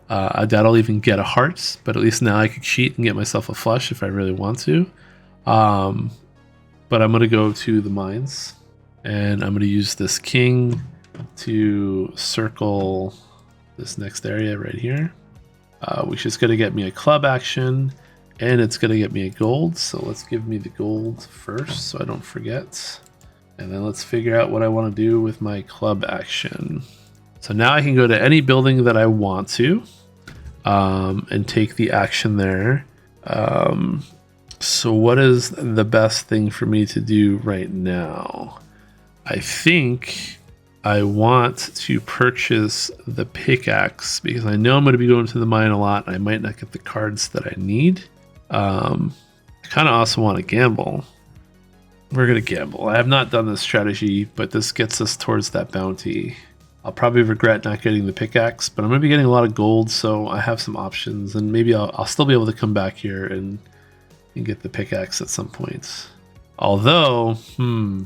I doubt I'll even get a heart, but at least now I could cheat and get myself a flush if I really want to. But I'm gonna go to the mines, and I'm gonna use this king to circle this next area right here, which is gonna get me a club action, and it's gonna get me a gold. So let's give me the gold first so I don't forget. And then let's figure out what I want to do with my club action. So now I can go to any building that I want to, and take the action there. So what is the best thing for me to do right now? I think I want to purchase the pickaxe because I know I'm going to be going to the mine a lot and I might not get the cards that I need. I kind of also want to gamble. We're going to gamble. I have not done this strategy, but this gets us towards that bounty. I'll probably regret not getting the pickaxe, but I'm going to be getting a lot of gold, so I have some options, and maybe I'll still be able to come back here and get the pickaxe at some point. Although, oh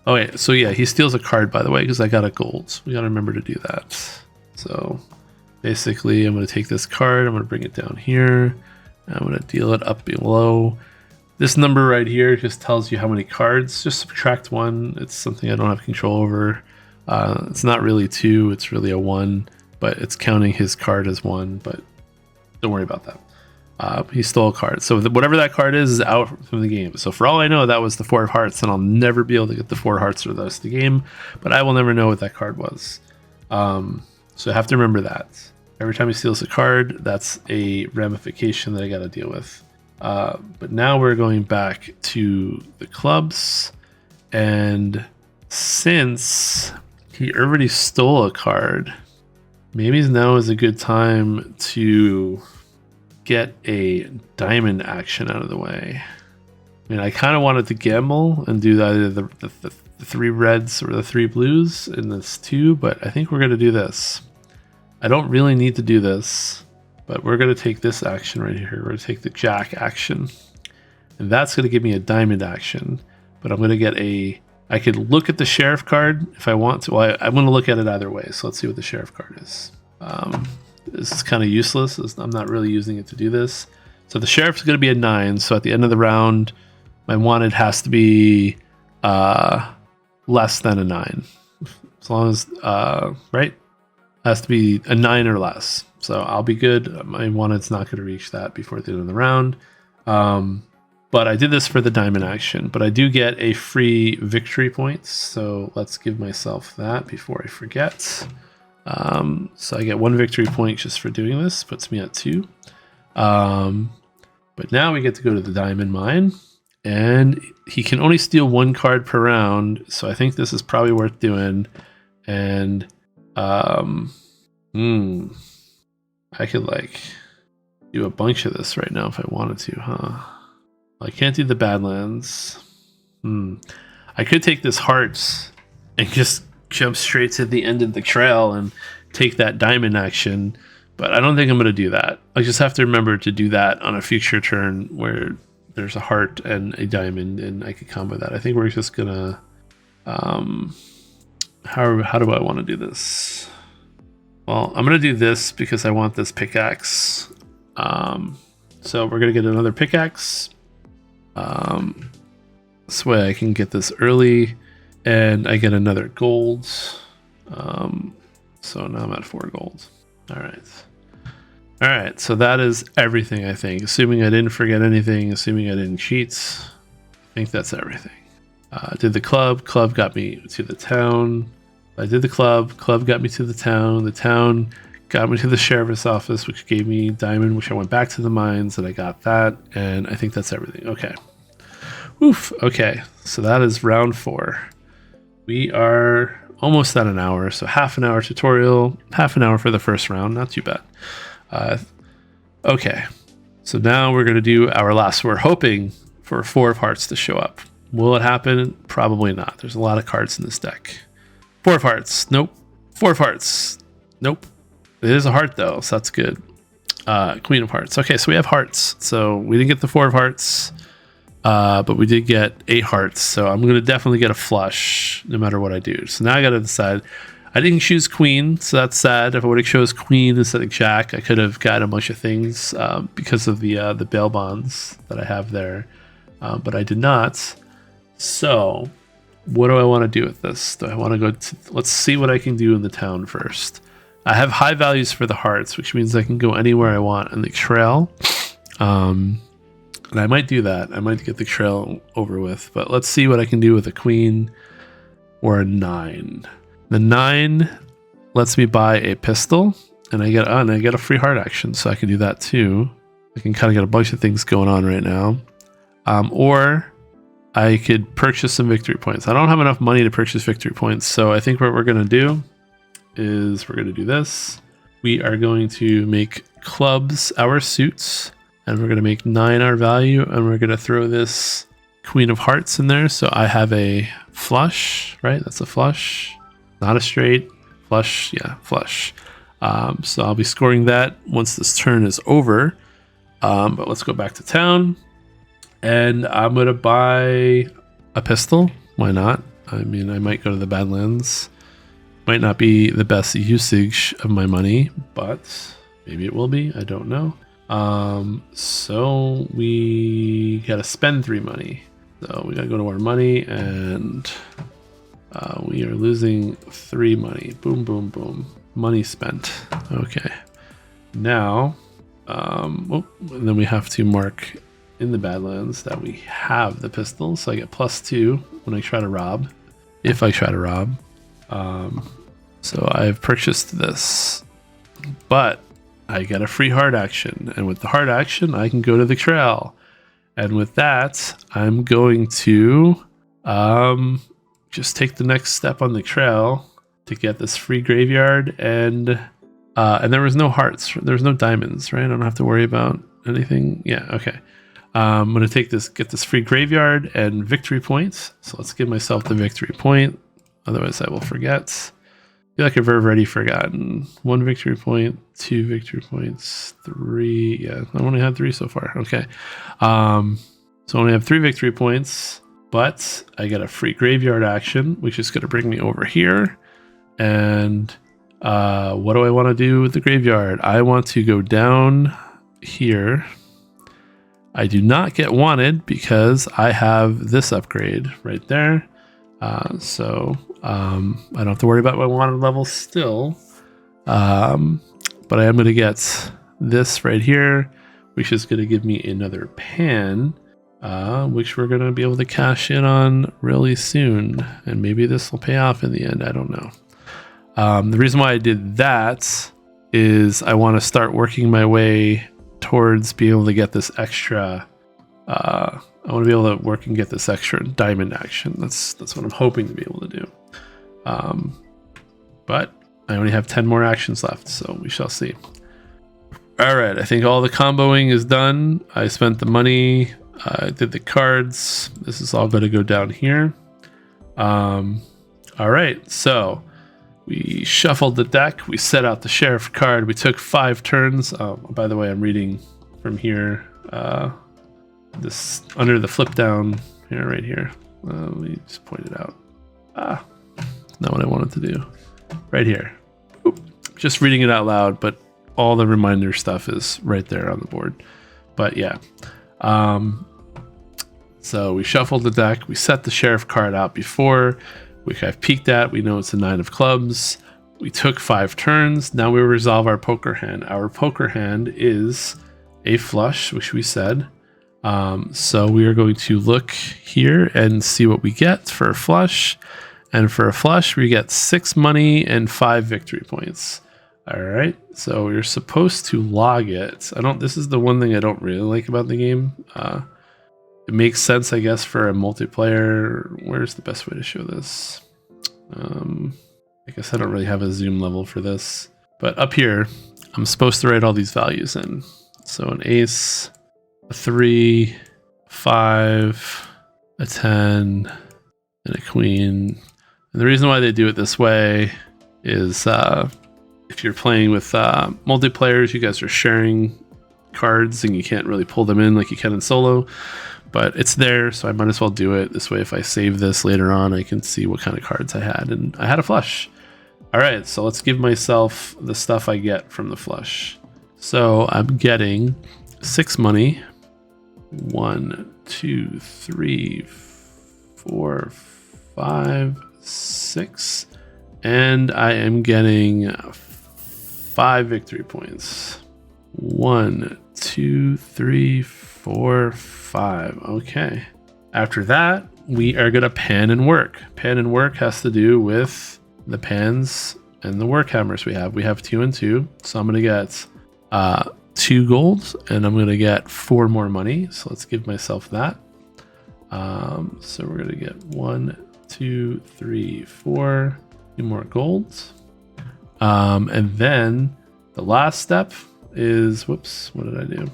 wait, so yeah, he steals a card, by the way, because I got a gold. We got to remember to do that. So basically, I'm going to take this card, I'm going to bring it down here, and I'm going to deal it up below. This number right here just tells you how many cards. Just subtract 1. It's something I don't have control over. It's not really 2, it's really a 1, but it's counting his card as 1, but don't worry about that. He stole a card. So whatever that card is out from the game. So for all I know, that was the 4 of hearts, and I'll never be able to get the 4 hearts for the rest of the game, but I will never know what that card was. So I have to remember that. Every time he steals a card, that's a ramification that I got to deal with. But now we're going back to the clubs, and since he already stole a card, maybe now is a good time to get a diamond action out of the way. I mean, I kind of wanted to gamble and do either the 3 reds or the 3 blues in this 2, but I think we're going to do this. I don't really need to do this, but we're going to take this action right here. We're going to take the jack action, and that's going to give me a diamond action. But I'm going to get I could look at the sheriff card if I want to. Well, I'm going to look at it either way. So let's see what the sheriff card is. This is kind of useless. I'm not really using it to do this. So the sheriff is going to be a 9. So at the end of the round, my wanted has to be less than a 9. As long as, right? Has to be a 9 or less. So I'll be good. My wanted's not going to reach that before the end of the round. But I did this for the diamond action. But I do get a free victory points. So let's give myself that before I forget. So I get 1 victory point just for doing this. Puts me at 2. But now we get to go to the diamond mine. And he can only steal 1 card per round. So I think this is probably worth doing. And I could like do a bunch of this right now if I wanted to, huh? I can't do the Badlands. I could take this Hearts and just jump straight to the end of the trail and take that diamond action, but I don't think I'm going to do that. I just have to remember to do that on a future turn where there's a heart and a diamond, and I could combo that. I think we're just going to... How do I want to do this? Well, I'm going to do this because I want this pickaxe. So we're going to get another pickaxe. This way I can get this early and I get another gold. So now I'm at 4 gold. All right, so that is everything, I think. Assuming I didn't forget anything, assuming I didn't cheat, I think that's everything. Did the club got me to the town. I did the club got me to the town got me to the sheriff's office, which gave me diamond, which I went back to the mines and I got that, and I think that's everything. Okay. Oof, okay, so that is round 4. We are almost at an hour, so half an hour tutorial, half an hour for the first round, not too bad. Okay, so now we're going to do our last. We're hoping for 4 of hearts to show up. Will it happen? Probably not. There's a lot of cards in this deck. 4 of hearts. Nope. 4 of hearts. Nope. It is a heart though, so that's good. Queen of hearts. Okay, so we have hearts. So we didn't get the 4 of hearts, but we did get 8 hearts. So I'm going to definitely get a flush no matter what I do. So now I got to decide. I didn't choose queen, so that's sad. If I would have chose queen instead of jack, I could have gotten a bunch of things because of the bail bonds that I have there, but I did not. So what do I want to do with this? Do I want to go to, let's see what I can do in the town first. I have high values for the hearts, which means I can go anywhere I want in the trail. And I might do that. I might get the trail over with, but let's see what I can do with a queen or a 9. The 9 lets me buy a pistol, and I get a free heart action, so I can do that too. I can kind of get a bunch of things going on right now. Or I could purchase some victory points. I don't have enough money to purchase victory points, so I think what we're going to do is we're going to do this. We are going to make clubs our suits, and we're going to make 9 our value, and we're going to throw this Queen of Hearts in there. So I have a flush, right? That's a flush, not a straight flush. Yeah, flush. So I'll be scoring that once this turn is over. But let's go back to town, and I'm going to buy a pistol. Why not? I mean, I might go to the Badlands. Might not be the best usage of my money, but maybe it will be. I don't know. So we gotta spend 3 money. So we gotta go to our money, and we are losing 3 money. Boom, boom, boom. Money spent. Okay. Now, and then we have to mark in the Badlands that we have the pistol. So I get +2 when I try to rob. If I try to rob. So I've purchased this, but I get a free heart action, and with the heart action I can go to the trail, and with that I'm going to just take the next step on the trail to get this free graveyard, and there was no hearts, there was no diamonds, right? I don't have to worry about anything. Yeah, okay. I'm gonna get this free graveyard and victory points. So let's give myself the victory point, otherwise I will forget. feel like I've already forgotten. 1 victory point, 2 victory points, 3. Yeah, I only had 3 so far. Okay. So I only have 3 victory points, but I get a free graveyard action, which is going to bring me over here. And what do I want to do with the graveyard? I want to go down here. I do not get wanted because I have this upgrade right there. So I don't have to worry about my wanted level still. But I am going to get this right here, which is going to give me another pan, which we're going to be able to cash in on really soon. And maybe this will pay off in the end. I don't know. The reason why I did that is I want to start working my way towards being able to get this extra. I want to be able to work and get this extra diamond action. That's what I'm hoping to be able to do. But I only have 10 more actions left, so we shall see. All right, I think all the comboing is done. I spent the money. I did the cards. This is all going to go down here. All right, so we shuffled the deck. We set out the sheriff card. We took 5 turns. By the way, I'm reading from here. This under the flip down here, right here. Let me just point it out. Not what I wanted to do. Right here. Oop. Just reading it out loud, but all the reminder stuff is right there on the board. But yeah. So we shuffled the deck. We set the sheriff card out before, which I've peeked at. We know it's a 9 of clubs. We took 5 turns. Now we resolve our poker hand. Our poker hand is a flush, which we said. So we are going to look here and see what we get for a flush. And for a flush, we get 6 money and 5 victory points. All right. So we're supposed to log it. This is the one thing I don't really like about the game. It makes sense, I guess, for a multiplayer. Where's the best way to show this? I guess I don't really have a zoom level for this. But up here, I'm supposed to write all these values in. So an ace, a 3, 5, a 10, and a queen. And the reason why they do it this way is if you're playing with multiplayers, you guys are sharing cards and you can't really pull them in like you can in solo. But it's there, so I might as well do it. This way, if I save this later on, I can see what kind of cards I had. And I had a flush. All right, so let's give myself the stuff I get from the flush. So I'm getting 6 money. 1, 2, 3, 4, 5, 6. And I am getting 5 victory points. 1, 2, 3, 4, 5. Okay. After that, we are going to pan and work. Pan and work has to do with the pans and the work hammers we have. We have 2 and 2. So I'm going to get 2 golds and I'm going to get 4 more money. So let's give myself that. So we're going to get 1, 2, 3, 4. 2 more golds. And then the last step is, whoops, what did I do?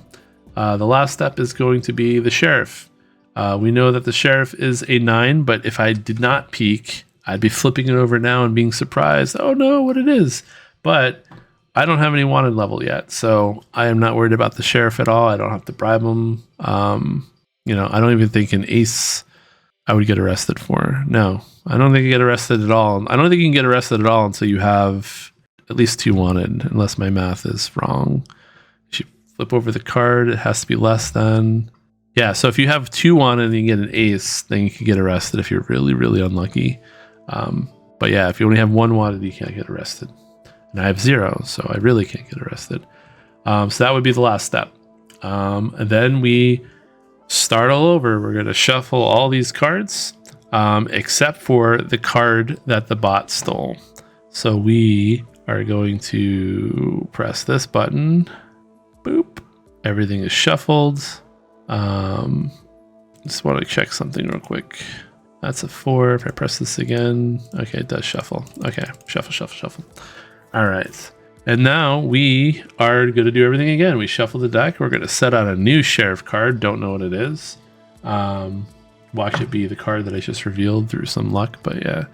The last step is going to be the sheriff. We know that the sheriff is a 9, but if I did not peek, I'd be flipping it over now and being surprised. Oh no, what it is. But I don't have any wanted level yet, so I am not worried about the sheriff at all. I don't have to bribe him. I don't even think an ace I would get arrested for. No, I don't think you get arrested at all. I don't think you can get arrested at all until you have at least 2 wanted, unless my math is wrong. You flip over the card, it has to be less than. Yeah, so if you have 2 wanted and you get an ace, then you can get arrested if you're really, really unlucky. But yeah, if you only have 1 wanted, you can't get arrested. And I have 0, so I really can't get arrested. So that would be the last step. And then we start all over. We're going to shuffle all these cards, except for the card that the bot stole. So we are going to press this button. Boop. Everything is shuffled. Just want to check something real quick. That's a 4. If I press this again, okay, it does shuffle. Okay, shuffle, shuffle, shuffle. All right. And now we are going to do everything again. We shuffle the deck. We're going to set out a new sheriff card. Don't know what it is. Watch it be the card that I just revealed through some luck, but yeah.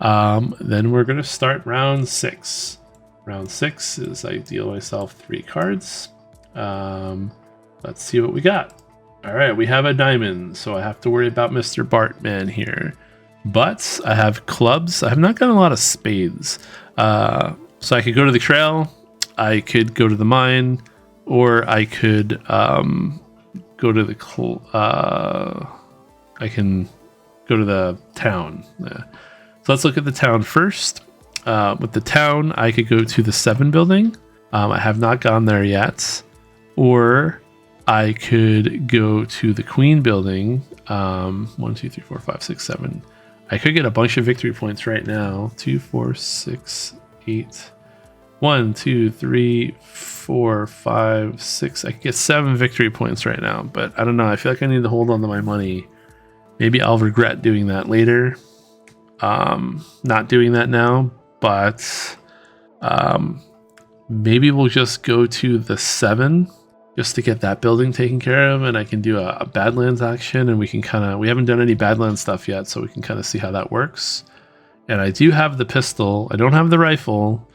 Then we're going to start round 6. Round 6 is I deal myself 3 cards. Let's see what we got. All right, we have a diamond, so I have to worry about Mr. Bartman here. But I have clubs. I have not gotten a lot of spades. So I could go to the trail, I could go to the mine, or I could go to the I can go to the town. So let's look at the town first. With the town, I could go to the 7 building. I have not gone there yet. Or I could go to the Queen building. 1, 2, 3, 4, 5, 6, 7. I could get a bunch of victory points right now. 2, 4, 6, 8. 1, 2, 3, 4, 5, 6. I could get 7 victory points right now, but I don't know. I feel like I need to hold on to my money. Maybe I'll regret doing that later. Not doing that now, but maybe we'll just go to the 7 just to get that building taken care of, and I can do a Badlands action, and we can we haven't done any Badlands stuff yet, so we can kind of see how that works. And I do have the pistol. I don't have the rifle,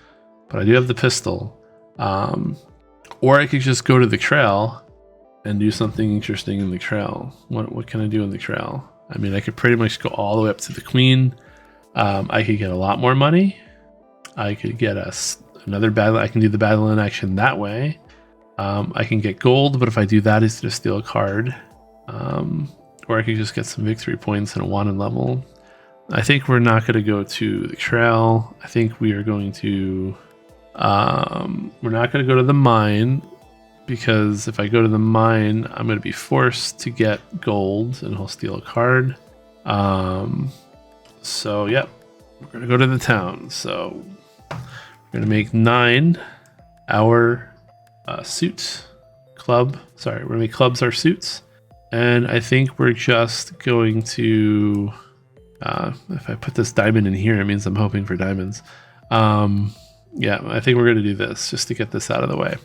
but I do have the pistol. Or I could just go to the trail and do something interesting in the trail. What can I do in the trail? I mean, I could pretty much go all the way up to the Queen. I could get a lot more money. I could get another battle. I can do the battle in action that way. I can get gold, but if I do that, it's to steal a card. Or I could just get some victory points and a wanted level. I think we're not going to go to the trail. I think we are going to... we're not going to go to the mine, because if I go to the mine, I'm going to be forced to get gold, and he'll steal a card. So, yep, we're going to go to the town. So we're going to make 9 our suit club. Sorry, we're going to make clubs our suits. And I think we're just going to... if I put this diamond in here, it means I'm hoping for diamonds. Yeah, I think we're going to do this just to get this out of the way.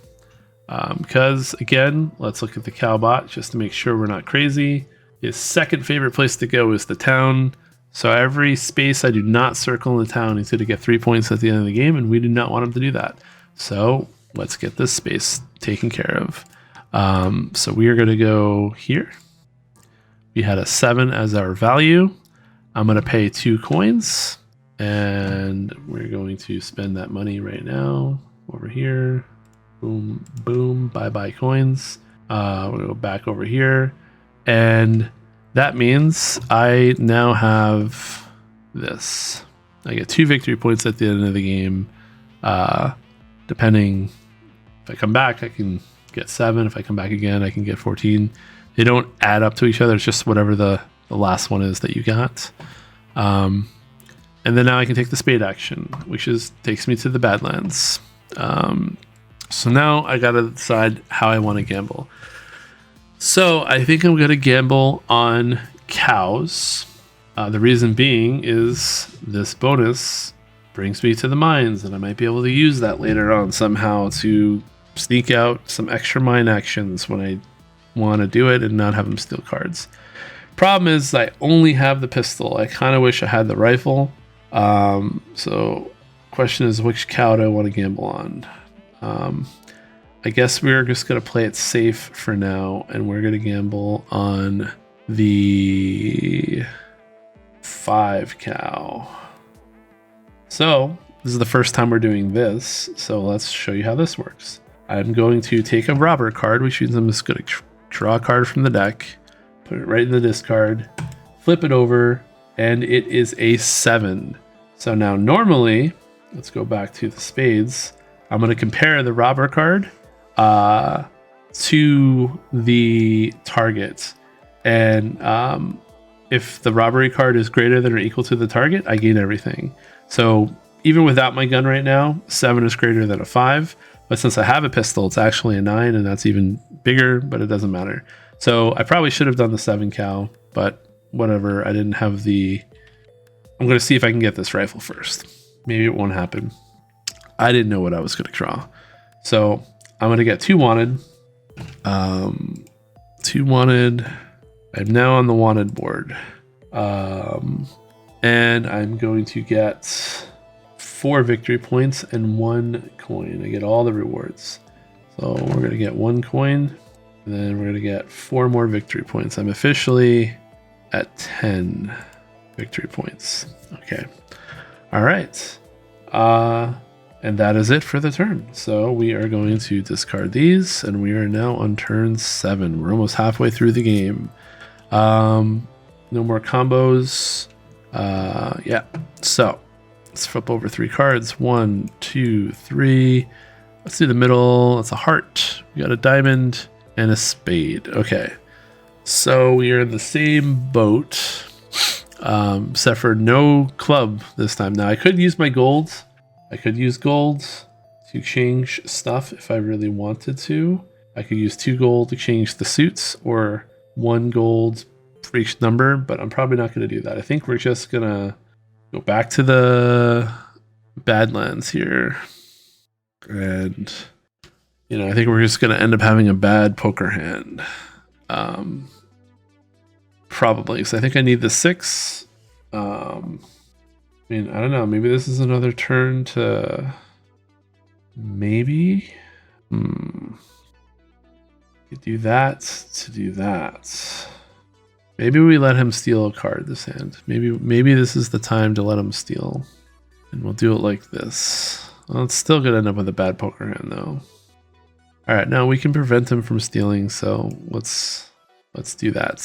Because, again, let's look at the Cowbot just to make sure we're not crazy. His second favorite place to go is the town. So every space I do not circle in the town, he's going to get 3 points at the end of the game, and we do not want him to do that. So let's get this space taken care of. So we are going to go here. We had a 7 as our value. I'm going to pay 2 coins, and we're going to spend that money right now over here. Boom, boom, bye-bye coins. We're going to go back over here, and that means I now have this. I get 2 victory points at the end of the game. Depending, if I come back, I can get 7. If I come back again, I can get 14. They don't add up to each other. It's just whatever the last one is that you got. And then now I can take the spade action, which takes me to the Badlands. So now I gotta decide how I want to gamble. So I think I'm gonna gamble on cows. The reason being is this bonus brings me to the mines, and I might be able to use that later on somehow to sneak out some extra mine actions when I want to do it and not have them steal cards. Problem is I only have the pistol. I kind of wish I had the rifle. So question is, which cow do I want to gamble on? I guess we're just going to play it safe for now, and we're going to gamble on the 5 cow. So this is the first time we're doing this, so let's show you how this works. I'm going to take a robber card, which means I'm just going to draw a card from the deck, put it right in the discard, flip it over, and it is a 7. So now normally, let's go back to the spades. I'm going to compare the robber card to the target. And if the robbery card is greater than or equal to the target, I gain everything. So even without my gun right now, 7 is greater than a 5. But since I have a pistol, it's actually a 9, and that's even bigger, but it doesn't matter. So I probably should have done the 7 cow, but whatever. I didn't have the... I'm going to see if I can get this rifle first. Maybe it won't happen. I didn't know what I was going to draw. So I'm going to get 2 wanted. 2 wanted. I'm now on the wanted board. And I'm going to get 4 victory points and 1 coin. I get all the rewards. So we're going to get 1 coin, and then we're going to get 4 more victory points. I'm officially at 10 victory points. Okay. All right. And that is it for the turn. So we are going to discard these, and we are now on turn 7. We're almost halfway through the game. No more combos. Yeah. So let's flip over 3 cards. 1, 2, 3. Let's do the middle. That's a heart. We got a diamond and a spade. Okay. So we are in the same boat, except for no club this time. Now I could use my gold. I could use gold to change stuff if I really wanted to. I could use 2 gold to change the suits, or 1 gold for each number, but I'm probably not going to do that. I think we're just going to go back to the Badlands here. And, you know, I think we're just going to end up having a bad poker hand. Probably, because I think I need the 6. I mean, I don't know. Maybe this is another turn to... Maybe? You do that to do that. Maybe we let him steal a card this hand. Maybe this is the time to let him steal. And we'll do it like this. Well, it's still going to end up with a bad poker hand, though. Alright, now we can prevent him from stealing, so let's do that.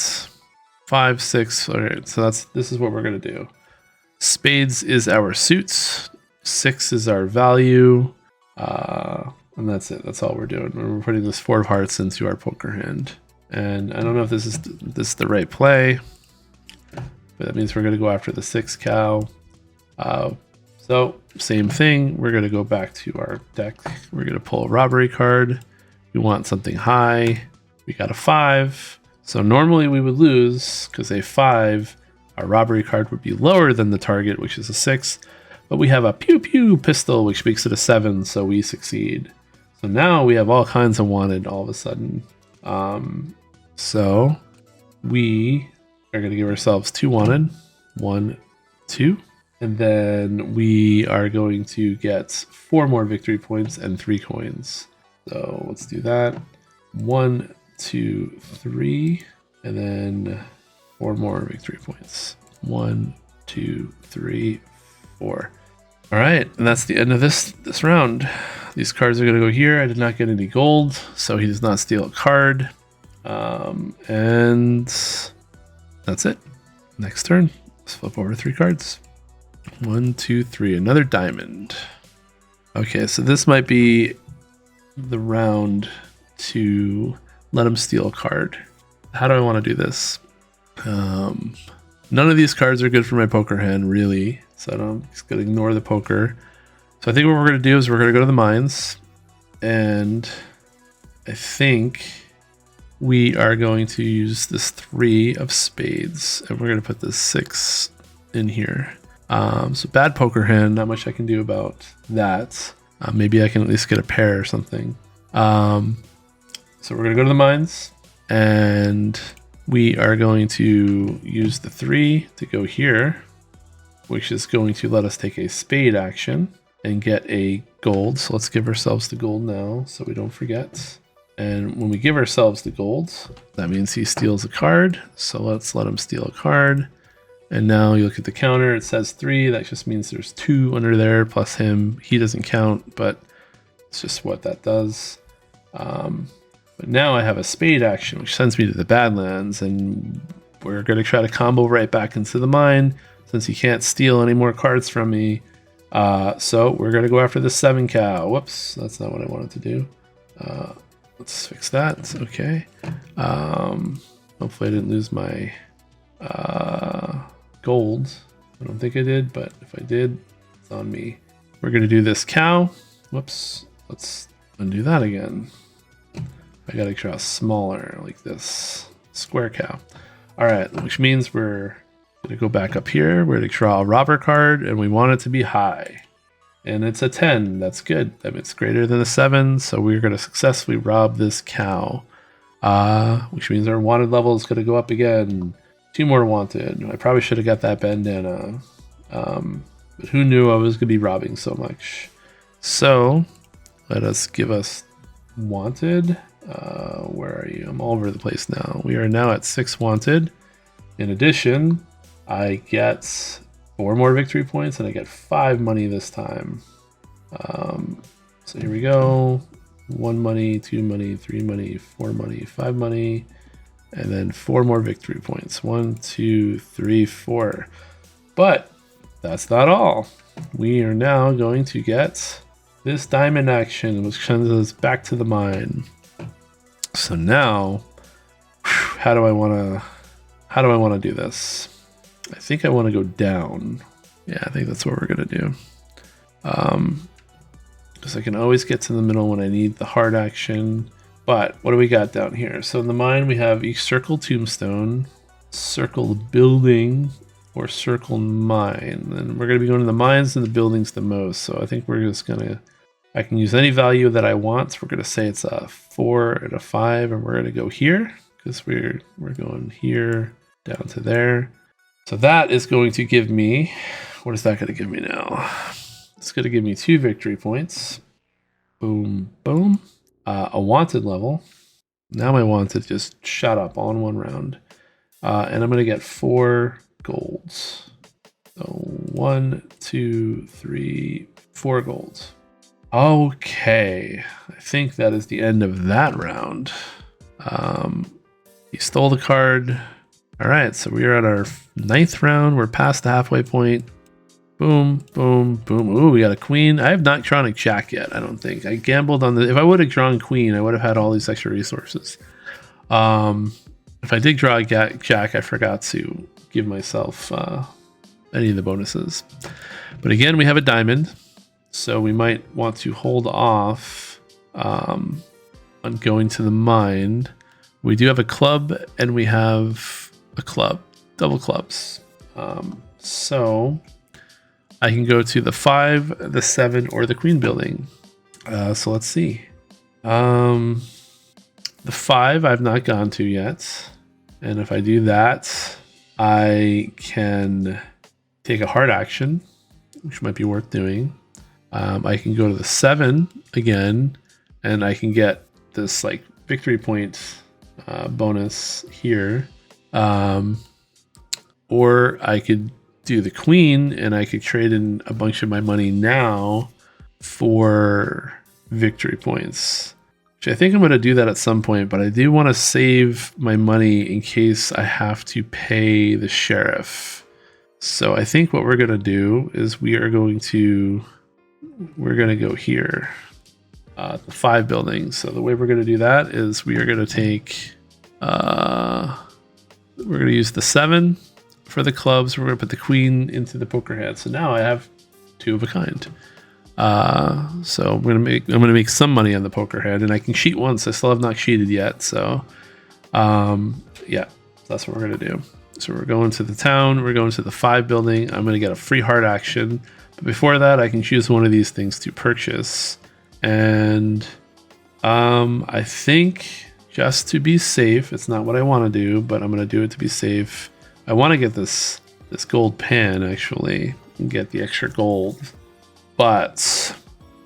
5, 6. Alright, so this is what we're going to do. Spades is our suits. 6 is our value. And that's it. That's all we're doing. We're putting this 4 of hearts into our poker hand. And I don't know if this is the right play, but that means we're going to go after the 6 cow. So same thing. We're going to go back to our deck. We're going to pull a robbery card. We want something high. We got a 5. So normally we would lose because a 5, our robbery card would be lower than the target, which is a 6. But we have a pew pew pistol, which makes it a 7, so we succeed. So now we have all kinds of wanted all of a sudden. So we are going to give ourselves 2 wanted. 1, 2. And then we are going to get 4 more victory points and 3 coins. So let's do that. 1, 2, 3. And then 4 more victory points. 1, 2, 3, 4. All right, and that's the end of this round. These cards are going to go here. I did not get any gold, so he does not steal a card. And that's it. Next turn. Let's flip over 3 cards. 1, 2, 3. Another diamond. Okay, so this might be the round to let him steal a card. How do I want to do this? None of these cards are good for my poker hand, really. So I'm just going to ignore the poker. So I think what we're going to do is we're going to go to the mines. And I think we are going to use this 3 of spades. And we're going to put this 6 in here. So bad poker hand, not much I can do about that. Maybe I can at least get a pair or something. So we're going to go to the mines. And we are going to use the 3 to go here, which is going to let us take a spade action and get a gold. So let's give ourselves the gold now so we don't forget. And when we give ourselves the gold, that means he steals a card. So let's let him steal a card. And now you look at the counter, it says 3. That just means there's 2 under there plus him. He doesn't count, but it's just what that does. But now I have a spade action, which sends me to the Badlands, and we're going to try to combo right back into the mine since he can't steal any more cards from me. So we're going to go after the 7 cow. Whoops, that's not what I wanted to do. Let's fix that. Okay. Hopefully I didn't lose my gold. I don't think I did, but if I did, it's on me. We're going to do this cow. Whoops. Let's undo that again. I gotta draw smaller, like this. Square cow. Alright, which means we're gonna go back up here. We're gonna draw a robber card, and we want it to be high. And it's a 10. That's good. That means greater than a 7, so we're gonna successfully rob this cow. Which means our wanted level is gonna go up again 2 more wanted. I probably should have got that bandana. But who knew I was going to be robbing so much? So let us give us wanted. Where are you? I'm all over the place now. We are now at 6 wanted. In addition, I get 4 more victory points and I get 5 money this time. So here we go. 1 money, 2 money, 3 money, 4 money, 5 money, and then 4 more victory points. 1, 2, 3, 4. But that's not all. We are now going to get this diamond action, which sends us back to the mine. So now, how do I want to do this? I think I want to go down. Yeah, I think that's what we're gonna do. Because I can always get to the middle when I need the hard action. But what do we got down here? So in the mine, we have each circle tombstone, circle building, or circle mine. And we're going to be going to the mines and the buildings the most. So I think we're just going to, I can use any value that I want. We're going to say it's a 4 and a 5, and we're going to go here because we're going here down to there. So that is going to give me, what is that going to give me now? It's going to give me 2 victory points. Boom, boom. A wanted level. Now my wanted just shot up all in one round. And I'm going to get 4 golds. So 1, 2, 3, 4 golds. Okay. I think that is the end of that round. He stole the card. All right. So we are at our 9th round. We're past the halfway point. Boom, boom, boom. Ooh, we got a queen. I have not drawn a jack yet, I don't think. I gambled on the... If I would have drawn queen, I would have had all these extra resources. If I did draw a jack, I forgot to give myself any of the bonuses. But again, we have a diamond. So we might want to hold off on going to the mine. We do have a club, and we have a club. Double clubs. So... I can go to the 5, the 7, or the queen building. So let's see. The 5 I've not gone to yet. And if I do that, I can take a hard action, which might be worth doing. I can go to the 7 again, and I can get this like victory point bonus here. Or I could do the queen, and I could trade in a bunch of my money now for victory points, which I think I'm going to do that at some point, but I do want to save my money in case I have to pay the sheriff. So I think what we're going to do is we're going to go here, the 5 building. So the way we're going to do that is we are going to take, we're going to use the 7 for the clubs. We're going to put the queen into the poker hand. So now I have 2 of a kind. So I'm going to make some money on the poker hand, and I can cheat once. I still have not cheated yet. So yeah, that's what we're going to do. So we're going to the town. We're going to the 5 building. I'm going to get a free hard action. But before that, I can choose one of these things to purchase. And I think just to be safe, it's not what I want to do, but I'm going to do it to be safe. I want to get this gold pan, actually, and get the extra gold. But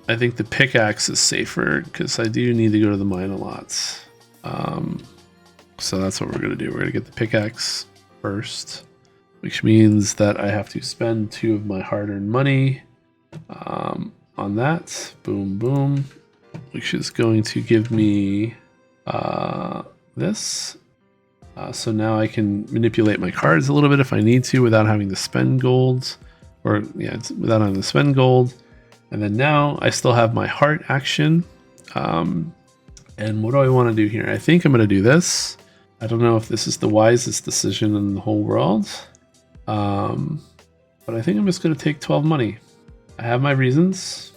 I think the pickaxe is safer, because I do need to go to the mine a lot. So that's what we're going to do. We're going to get the pickaxe first, which means that I have to spend 2 of my hard-earned money on that. Boom, boom. Which is going to give me this. So now I can manipulate my cards a little bit if I need to without having to spend gold. Or, yeah, without having to spend gold. And then now I still have my heart action. And what do I want to do here? I think I'm going to do this. I don't know if this is the wisest decision in the whole world. But I think I'm just going to take 12 money. I have my reasons.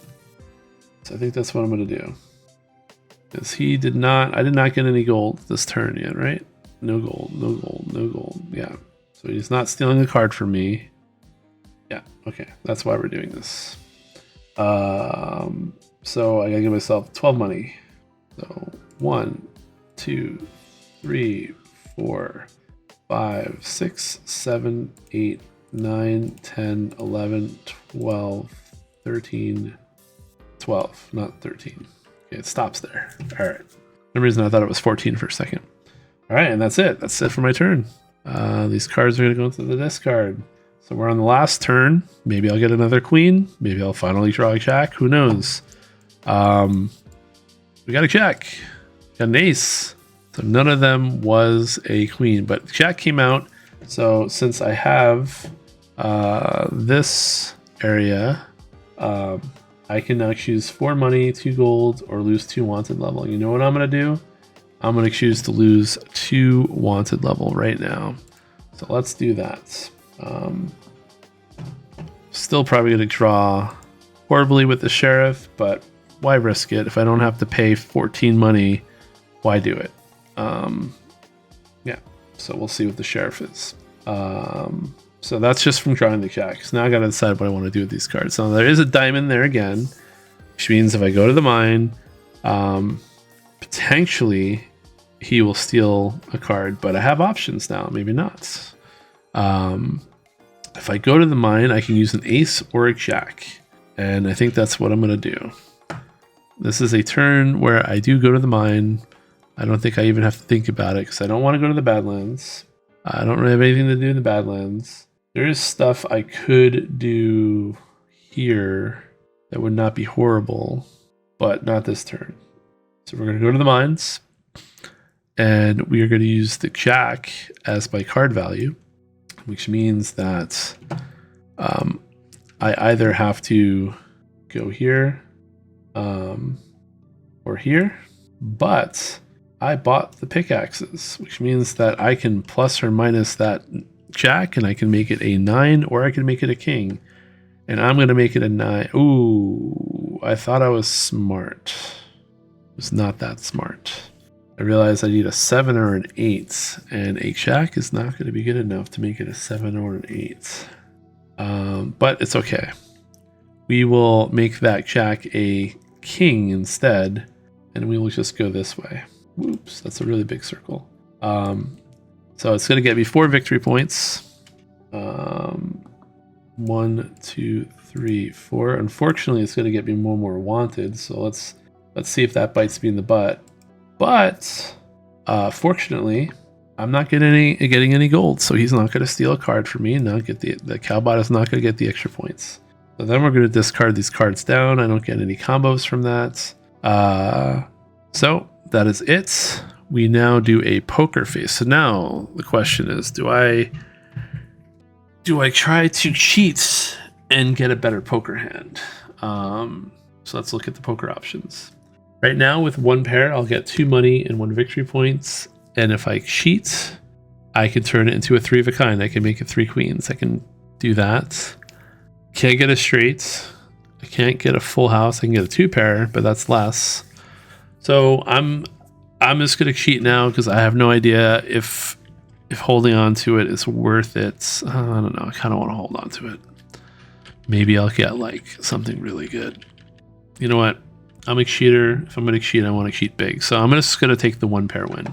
So I think that's what I'm going to do. Because I did not get any gold this turn yet, right? No gold, no gold, no gold. Yeah. So he's not stealing a card from me. Yeah, okay. That's why we're doing this. So I gotta give myself 12 money. So 1, 2, 3, 4, 5, 6, 7, 8, 9, 10, 11, 12, 13, 12, not 13. Okay, it stops there. All right. For some reason I thought it was 14 for a second. All right, and that's it. That's it for my turn. These cards are going to go into the discard. So we're on the last turn. Maybe I'll get another queen. Maybe I'll finally draw a jack. Who knows? We got a jack. Got an ace. So none of them was a queen, but jack came out. So since I have this area, I can now choose 4 money, 2 gold, or lose 2 wanted level. You know what I'm going to do? I'm going to choose to lose 2 wanted level right now. So let's do that. Still probably going to draw horribly with the sheriff, but why risk it? If I don't have to pay 14 money, why do it? Yeah, so we'll see what the sheriff is. So that's just from drawing the jack. So now I got to decide what I want to do with these cards. So there is a diamond there again, which means if I go to the mine, potentially he will steal a card, but I have options now, maybe not. If I go to the mine, I can use an ace or a jack, and I think that's what I'm going to do. This is a turn where I do go to the mine. I don't think I even have to think about it because I don't want to go to the Badlands. I don't really have anything to do in the Badlands. There is stuff I could do here that would not be horrible, but not this turn. So we're going to go to the mines, and we are going to use the jack as my card value, which means that I either have to go here or here, but I bought the pickaxes, which means that I can plus or minus that jack, and I can make it a 9, or I can make it a king. And I'm going to make it a 9. Ooh, I thought I was smart. I was not that smart. I realized I need a 7 or an 8, and a jack is not going to be good enough to make it a 7 or an 8. But it's okay. We will make that jack a king instead, and we will just go this way. Whoops, that's a really big circle. So it's going to get me 4 victory points. 1, 2, 3, 4. Unfortunately, it's going to get me more wanted. So let's see if that bites me in the butt. But fortunately, I'm not getting any gold, so he's not going to steal a card from me and not get the Cowbot is not going to get the extra points. So then we're going to discard these cards down. I don't get any combos from that. So that is it. We now do a poker face. So now the question is, do I try to cheat and get a better poker hand? So let's look at the poker options. Right now with 1 pair, I'll get 2 money and 1 victory points. And if I cheat, I can turn it into a 3 of a kind. I can make it 3 queens. I can do that. Can't get a straight. I can't get a full house. I can get a 2 pair, but that's less. So I'm just gonna cheat now because I have no idea if holding on to it is worth it. I don't know. I kind of want to hold on to it. Maybe I'll get like something really good. You know what? I'm a cheater. If I'm gonna cheat, I want to cheat big. So I'm just gonna take the 1 pair win.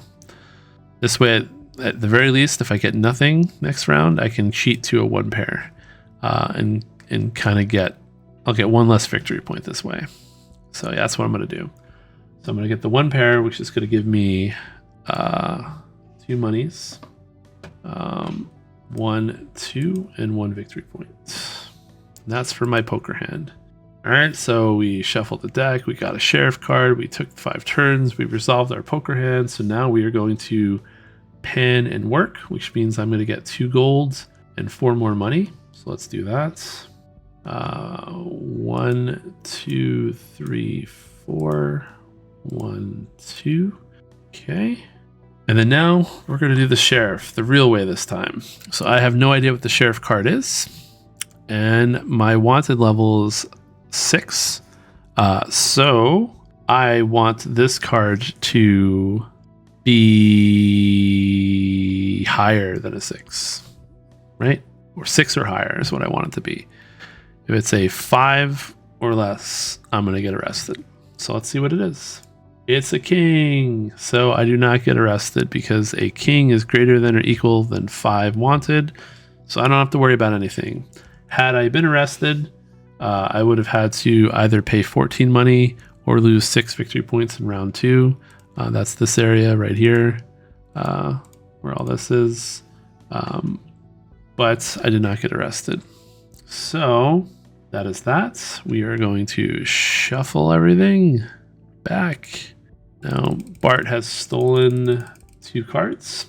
This way, at the very least, if I get nothing next round, I can cheat to a 1 pair, and kind of I'll get 1 less victory point this way. So yeah, that's what I'm gonna do. So I'm going to get the 1 pair, which is going to give me 2 monies, 1, 2, and 1 victory point. And that's for my poker hand. All right, so we shuffled the deck. We got a sheriff card. We took 5 turns. We resolved our poker hand. So now we are going to pan and work, which means I'm going to get 2 golds and 4 more money. So let's do that. 1, 2, 3, 4. 1, 2. Okay. And then now we're going to do the sheriff the real way this time. So I have no idea what the sheriff card is. And my wanted level is 6. So I want this card to be higher than a 6. Right? Or 6 or higher is what I want it to be. If it's a 5 or less, I'm going to get arrested. So let's see what it is. It's a king. So I do not get arrested because a king is greater than or equal than 5 wanted. So I don't have to worry about anything. Had I been arrested, I would have had to either pay 14 money or lose 6 victory points in round 2. That's this area right here, where all this is. But I did not get arrested. So that is that. We are going to shuffle everything back. Now Bart has stolen 2 cards.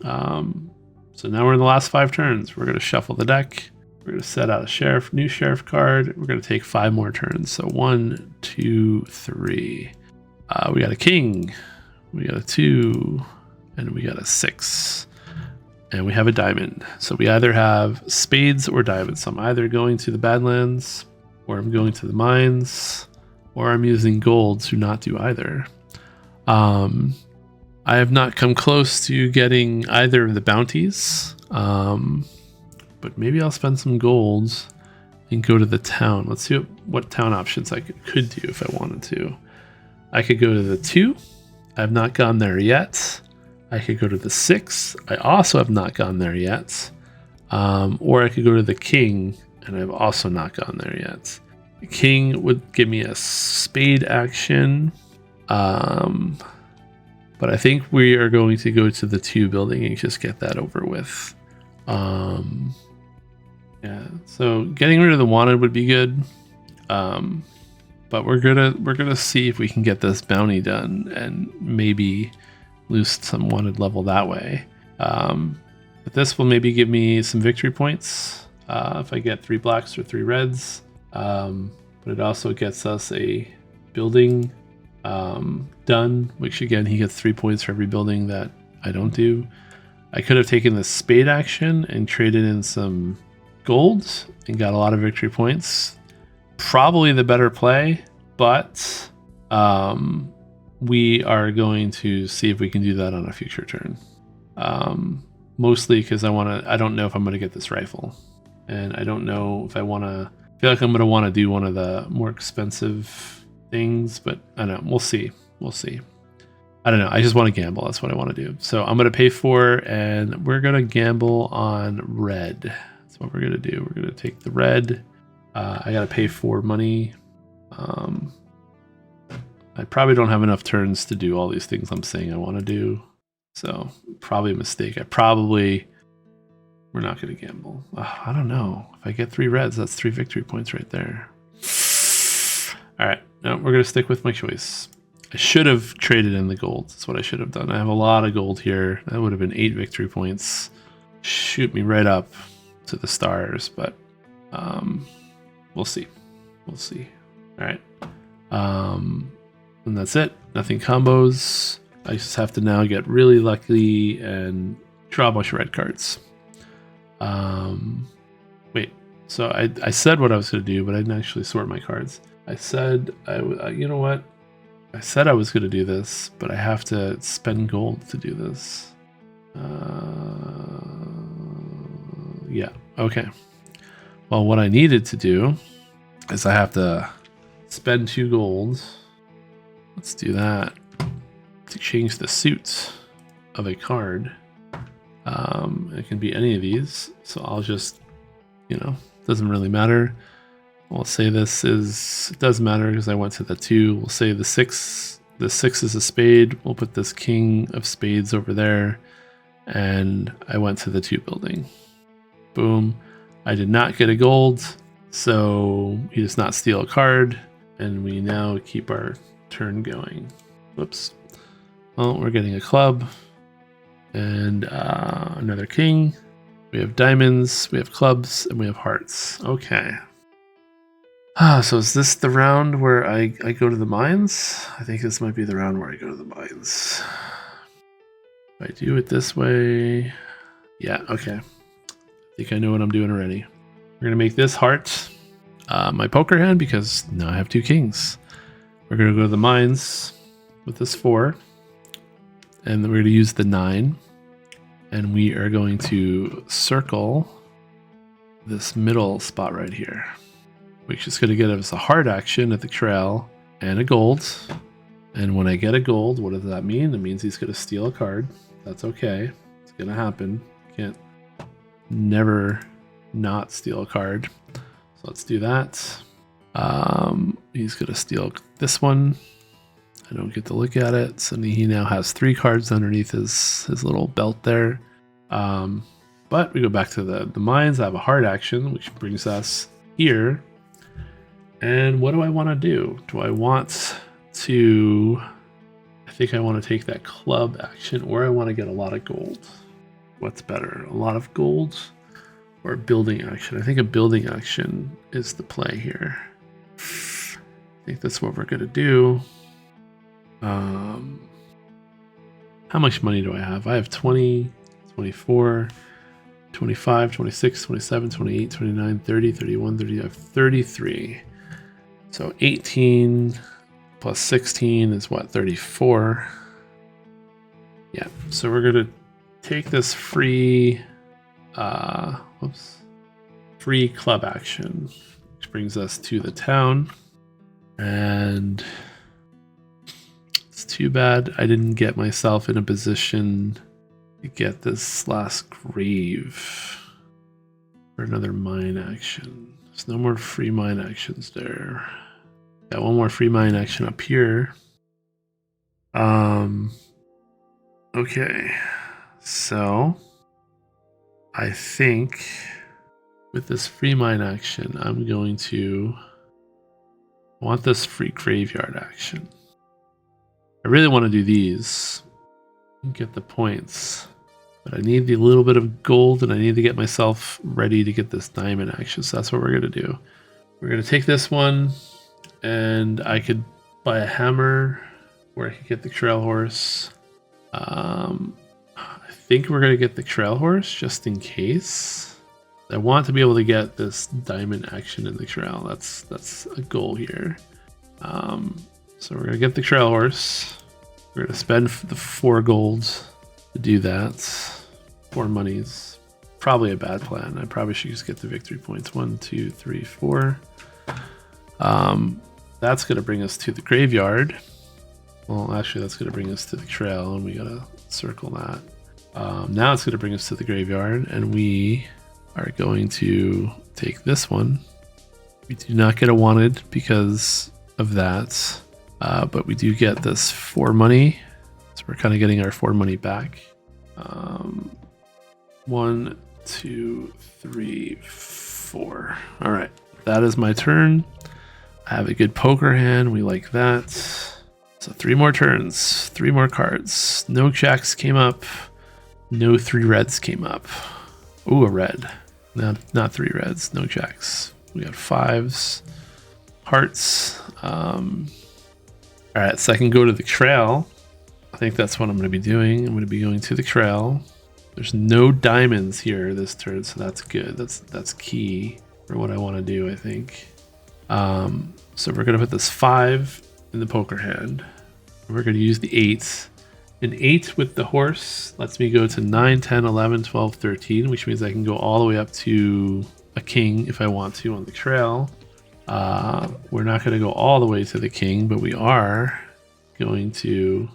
So now we're in the last 5 turns. We're going to shuffle the deck. We're going to set out a new sheriff card. We're going to take 5 more turns. So 1, 2, 3. We got a king. We got a 2. And we got a 6. And we have a diamond. So we either have spades or diamonds. So I'm either going to the Badlands, or I'm going to the mines, or I'm using gold to not do either. I have not come close to getting either of the bounties. But maybe I'll spend some gold and go to the town. Let's see what town options I could do if I wanted to. I could go to the 2. I have not gone there yet. I could go to the 6. I also have not gone there yet. Or I could go to the king, and I've also not gone there yet. The king would give me a spade action. But I think we are going to go to the 2 building and just get that over with. Yeah, so getting rid of the wanted would be good. But we're gonna see if we can get this bounty done and maybe lose some wanted level that way. But this will maybe give me some victory points if I get 3 blacks or 3 reds. But it also gets us a building done, which again, he gets 3 points for every building that I don't do. I could have taken the spade action and traded in some gold and got a lot of victory points. Probably the better play, but we are going to see if we can do that on a future turn. Mostly because I don't know if I'm going to get this rifle, and I don't know if I feel like I'm going to want to do one of the more expensive things, but I don't know. We'll see. I don't know. I just want to gamble. That's what I want to do. So I'm going to pay 4, and we're going to gamble on red. That's what we're going to do. We're going to take the red. I got to pay 4 money. I probably don't have enough turns to do all these things I'm saying I want to do. So probably a mistake. We're not going to gamble. I don't know. If I get 3 reds, that's 3 victory points right there. All right. No, we're going to stick with my choice. I should have traded in the gold. That's what I should have done. I have a lot of gold here. That would have been 8 victory points. Shoot me right up to the stars, but we'll see. All right. And that's it. Nothing combos. I just have to now get really lucky and draw a bunch of red cards. Wait. So I said what I was going to do, but I didn't actually sort my cards. I said you know what? I said I was going to do this, but I have to spend gold to do this. Yeah, okay. Well, what I needed to do is I have to spend 2 gold. Let's do that to change the suit of a card. It can be any of these, so I'll just, doesn't really matter. We'll say it does matter because I went to the 2. We'll say the 6. The 6 is a spade. We'll put this king of spades over there. And I went to the 2 building. Boom. I did not get a gold, so he does not steal a card. And we now keep our turn going. Whoops. Well, we're getting a club. And another king. We have diamonds, we have clubs, and we have hearts. Okay. So is this the round where I go to the mines? I think this might be the round where I go to the mines. If I do it this way... Yeah, okay. I think I know what I'm doing already. We're going to make this heart my poker hand because now I have 2 kings. We're going to go to the mines with this 4. And then we're going to use the 9. And we are going to circle this middle spot right here, which is going to get us a hard action at the trail and a gold. And when I get a gold, what does that mean? It means he's going to steal a card. That's okay. It's going to happen. Can't never not steal a card. So let's do that. He's going to steal this one. I don't get to look at it. So he now has 3 cards underneath his little belt there. But we go back to the mines. I have a hard action, which brings us here. And what do I want to do? Do I want to... I think I want to take that club action, or I want to get a lot of gold. What's better? A lot of gold or building action? I think a building action is the play here. I think that's what we're going to do. How much money do I have? I have 20, 24, 25, 26, 27, 28, 29, 30, 31, 30, I have 33. So 18 plus 16 is what, 34? Yeah, so we're going to take this free club action, which brings us to the town. And it's too bad I didn't get myself in a position to get this last grave for another mine action. There's no more free mine actions there. Got one more free mine action up here. Okay, so I think with this free mine action, I'm going to want this free graveyard action. I really want to do these and get the points, but I need the little bit of gold and I need to get myself ready to get this diamond action. So that's what we're going to do. We're going to take this one, and I could buy a hammer where I could get the trail horse. I think we're going to get the trail horse just in case. I want to be able to get this diamond action in the trail. That's a goal here. So we're going to get the trail horse. We're going to spend the 4 golds to do that. 4 monies. Probably a bad plan. I probably should just get the victory points. 1, 2, 3, 4. That's going to bring us to the graveyard. Well, actually, that's going to bring us to the trail, and we got to circle that. Now it's going to bring us to the graveyard, and we are going to take this one. We do not get a wanted because of that, but we do get this 4 money. So we're kind of getting our 4 money back. 1, 2, 3, 4. All right, that is my turn. I have a good poker hand. We like that. So 3 more turns, 3 more cards. No jacks came up. No 3 reds came up. Ooh, a red. Not 3 reds, no jacks. We got 5s, hearts. All right, so I can go to the trail. I think that's what I'm going to be doing. I'm going to be going to the trail. There's no diamonds here this turn, so that's good. That's key for what I want to do, I think. So we're going to put this 5 in the poker hand. We're going to use the 8. An 8 with the horse lets me go to 9, 10, 11, 12, 13, which means I can go all the way up to a king if I want to on the trail. We're not going to go all the way to the king, but we are going to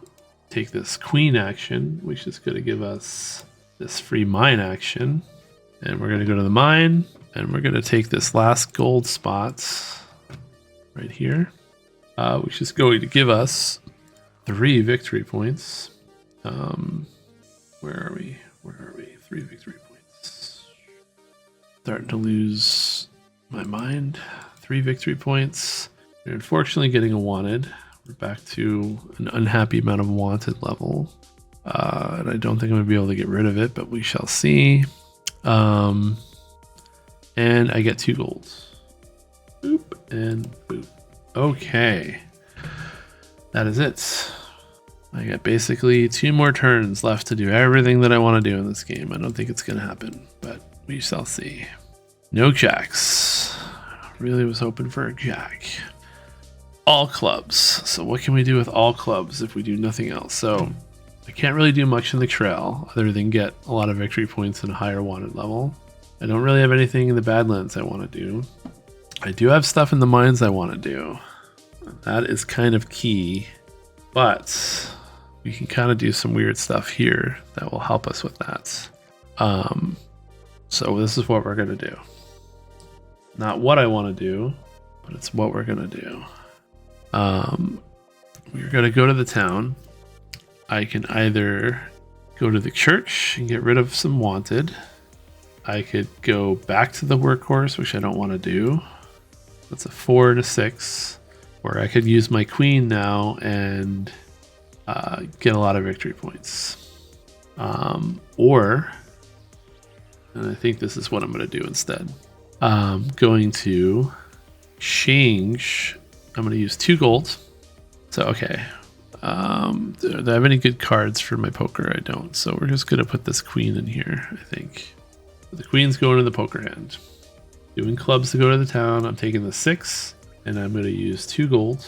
take this queen action, which is going to give us this free mine action. And we're going to go to the mine, and we're going to take this last gold spot right here, which is going to give us 3 victory points. Where are we? 3 victory points. Starting to lose my mind. 3 victory points. We're unfortunately getting a wanted. We're back to an unhappy amount of wanted level. And I don't think I'm going to be able to get rid of it, but we shall see. And I get 2 golds. Boop and boop. Okay. That is it. I got basically 2 more turns left to do everything that I want to do in this game. I don't think it's going to happen, but we shall see. No jacks. Really was hoping for a jack. All clubs. So what can we do with all clubs if we do nothing else? So I can't really do much in the trail other than get a lot of victory points and a higher wanted level. I don't really have anything in the Badlands I want to do. I do have stuff in the mines I want to do. That is kind of key. But we can kind of do some weird stuff here that will help us with that. So this is what we're going to do. Not what I want to do, but it's what we're going to do. We're going to go to the town. I can either go to the church and get rid of some wanted. I could go back to the workhorse, which I don't want to do. That's a 4 and a 6. Or I could use my queen now and get a lot of victory points. Or, and I think this is what I'm going to do instead. I'm going to change. I'm going to use 2 gold. So, okay. Do I have any good cards for my poker? I don't. So we're just going to put this queen in here, I think. The queen's going in the poker hand. Doing clubs to go to the town. I'm taking the 6, and I'm going to use 2 gold.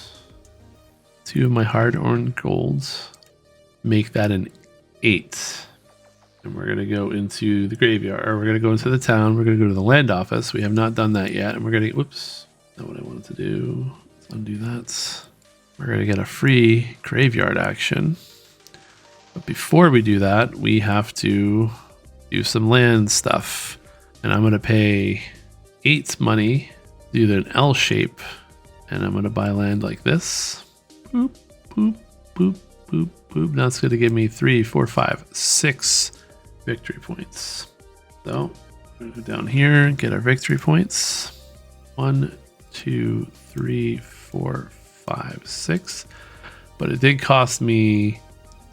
2 of my hard-earned golds. Make that an 8. And we're going to go into the graveyard, or we're going to go into the town. We're going to go to the land office. We have not done that yet. And we're going to, whoops, not what I wanted to do. Let's undo that. We're going to get a free graveyard action. But before we do that, we have to do some land stuff. And I'm going to pay 8 money, do an L shape, and I'm going to buy land like this. Boop, boop, boop, boop, boop. Now it's going to give me 3, 4, 5, 6 victory points. So we're going to go down here and get our victory points. 1, 2, 3, 4, 5, 6. But it did cost me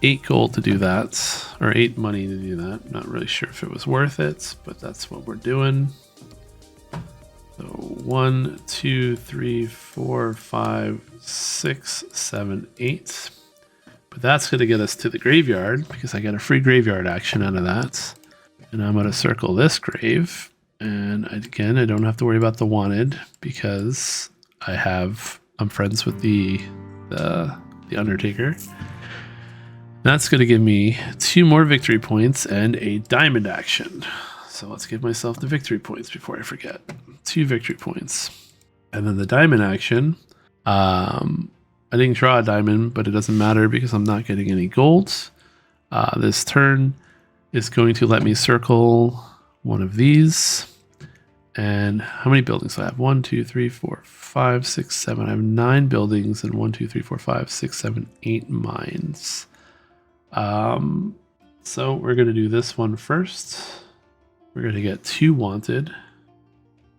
8 gold to do that, or 8 money to do that. Not really sure if it was worth it, but that's what we're doing. So 1, 2, 3, 4, 5, 6, 7, 8. But that's going to get us to the graveyard because I get a free graveyard action out of that. And I'm going to circle this grave. And again, I don't have to worry about the wanted because I'm friends with the Undertaker. That's going to give me 2 more victory points and a diamond action. So let's give myself the victory points before I forget. 2 victory points. And then the diamond action. I didn't draw a diamond, but it doesn't matter because I'm not getting any gold. This turn is going to let me circle one of these. And how many buildings do I have? 1, 2, 3, 4, 5, 6, 7. I have 9 buildings and 1, 2, 3, 4, 5, 6, 7, 8 mines. So we're going to do this one first. We're going to get 2 wanted,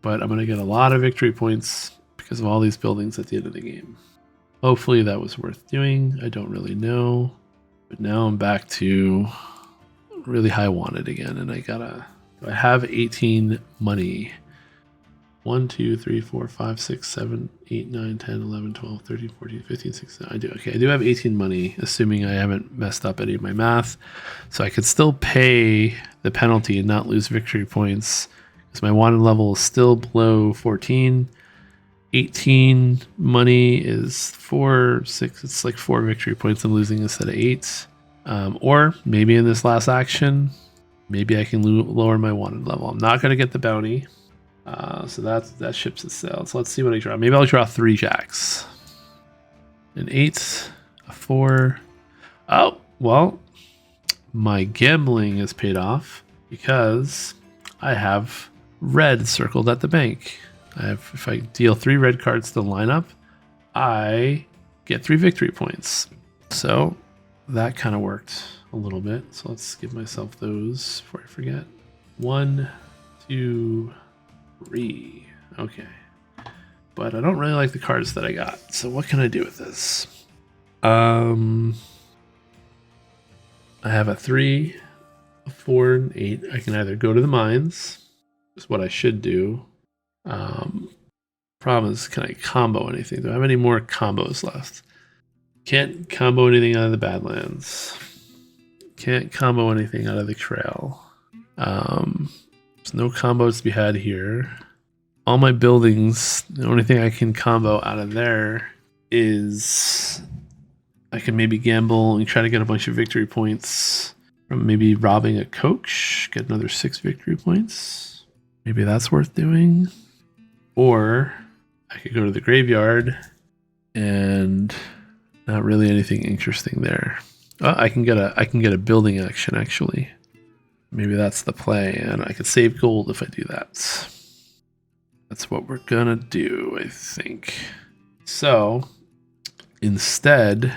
but I'm going to get a lot of victory points because of all these buildings at the end of the game. Hopefully that was worth doing. I don't really know, but now I'm back to really high wanted again, and I have 18 money. 1, 2, 3, 4, 5, 6, 7, 8, 9, 10, 11, 12, 13, 14, 15, 16. I do. Okay, I do have 18 money, assuming I haven't messed up any of my math. So I could still pay the penalty and not lose victory points because my wanted level is still below 14. 18 money is 4, 6. It's like 4 victory points I'm losing instead of 8. Or maybe in this last action, maybe I can lower my wanted level. I'm not going to get the bounty. So that ships its sail. So let's see what I draw. Maybe I'll draw 3 jacks. An 8, a 4. Oh, well, my gambling is paid off because I have red circled at the bank. If I deal 3 red cards to the lineup, I get 3 victory points. So that kind of worked a little bit. So let's give myself those before I forget. 1, 2, 3. Okay. But I don't really like the cards that I got. So what can I do with this? I have a 3, a 4, and 8. I can either go to the mines, which is what I should do. Problem is, can I combo anything? Do I have any more combos left? Can't combo anything out of the Badlands. Can't combo anything out of the Trail. There's no combos to be had here. All my buildings, the only thing I can combo out of there is I can maybe gamble and try to get a bunch of victory points from maybe robbing a coach, get another 6 victory points. Maybe that's worth doing. Or I could go to the graveyard and Not really anything interesting there. Oh, I can get a building action actually. Maybe that's the play, and I could save gold if I do that. That's what we're gonna do, I think. So instead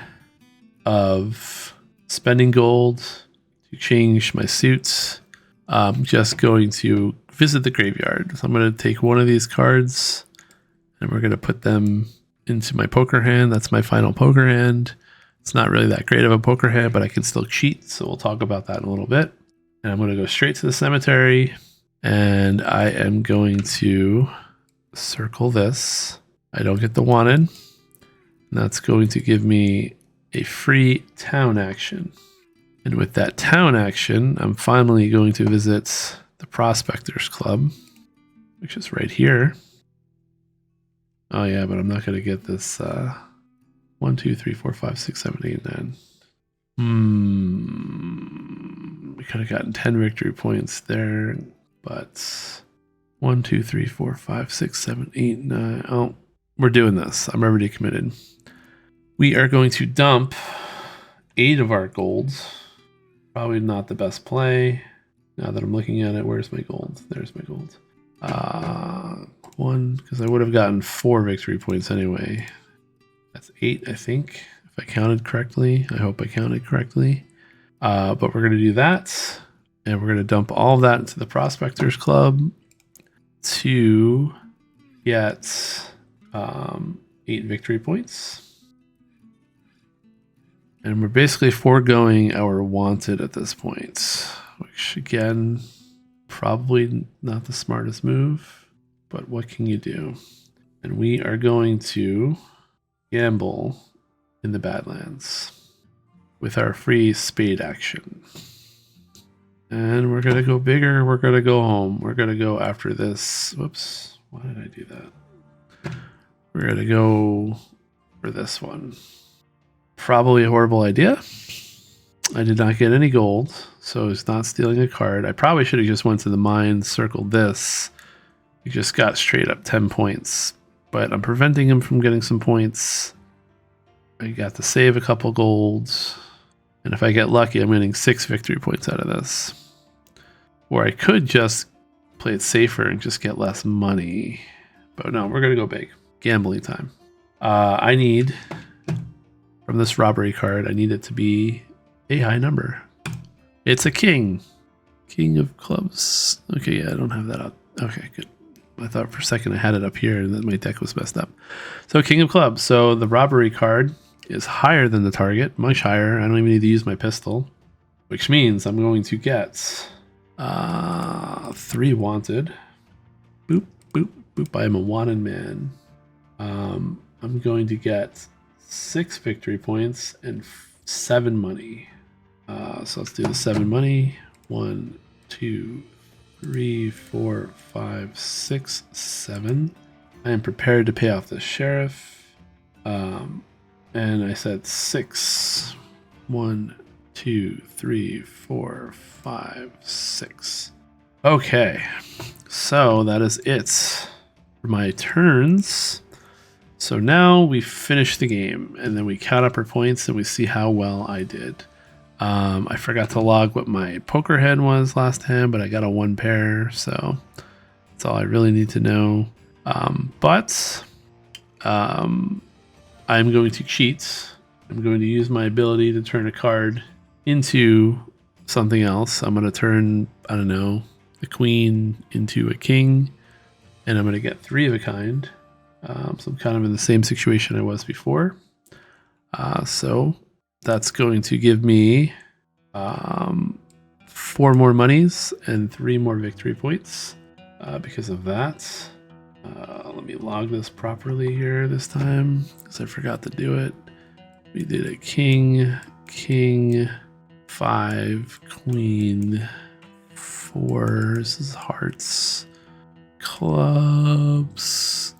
of spending gold to change my suits, I'm just going to visit the graveyard. So I'm going to take one of these cards and we're going to put them into my poker hand. That's my final poker hand. It's not really that great of a poker hand, but I can still cheat. So we'll talk about that in a little bit. And I'm going to go straight to the cemetery and I am going to circle this. I don't get the wanted. And that's going to give me a free town action. And with that town action, I'm finally going to visit the Prospectors Club, which is right here. Oh yeah, but I'm not going to get this 1, 2, 3, 4, 5, 6, 7, 8, 9. We could have gotten 10 victory points there, but 1, 2, 3, 4, 5, 6, 7, 8, 9. Oh, we're doing this. I'm already committed. We are going to dump 8 of our gold. Probably not the best play. Now that I'm looking at it, where's my gold? There's my gold. 1, because I would have gotten 4 victory points anyway. That's 8, I think, if I counted correctly. I hope I counted correctly. But we're going to do that, and we're going to dump all of that into the Prospectors Club to get 8 victory points. And we're basically foregoing our wanted at this point, which again, probably not the smartest move, but what can you do? And we are going to gamble in the Badlands with our free spade action. And we're going to go bigger. We're going to go home. We're going to go after this. Whoops. Why did I do that? We're going to go for this one. Probably a horrible idea. I did not get any gold, so it's not stealing a card. I probably should have just went to the mine, circled this. He just got straight up 10 points, but I'm preventing him from getting some points. I got to save a couple golds, and if I get lucky, I'm getting 6 victory points out of this. Or I could just play it safer and just get less money. But no, we're going to go big. Gambling time. I need... From this robbery card, I need it to be a high number. It's a king. King of clubs. Okay, yeah, I don't have that up. Okay, good. I thought for a second I had it up here and that my deck was messed up. So king of clubs. So the robbery card is higher than the target, much higher. I don't even need to use my pistol, which means I'm going to get 3 wanted. Boop, boop, boop. I am a wanted man. I'm going to get 6 victory points and 7 money. So let's do the 7 money. 1, 2, 3, 4, 5, 6, 7. I am prepared to pay off the sheriff. And I said 6. 1, 2, 3, 4, 5, 6. Okay. So that is it for my turns. So now we finish the game, and then we count up our points, and we see how well I did. I forgot to log what my poker hand was last time, but I got a 1 pair, so that's all I really need to know. I'm going to cheat. I'm going to use my ability to turn a card into something else. I'm going to turn, I don't know, the queen into a king, and I'm going to get 3 of a kind. So I'm kind of in the same situation I was before. So that's going to give me 4 more monies and 3 more victory points because of that. Let me log this properly here this time because I forgot to do it. We did a king, king, 5, queen, 4. This is hearts, clubs,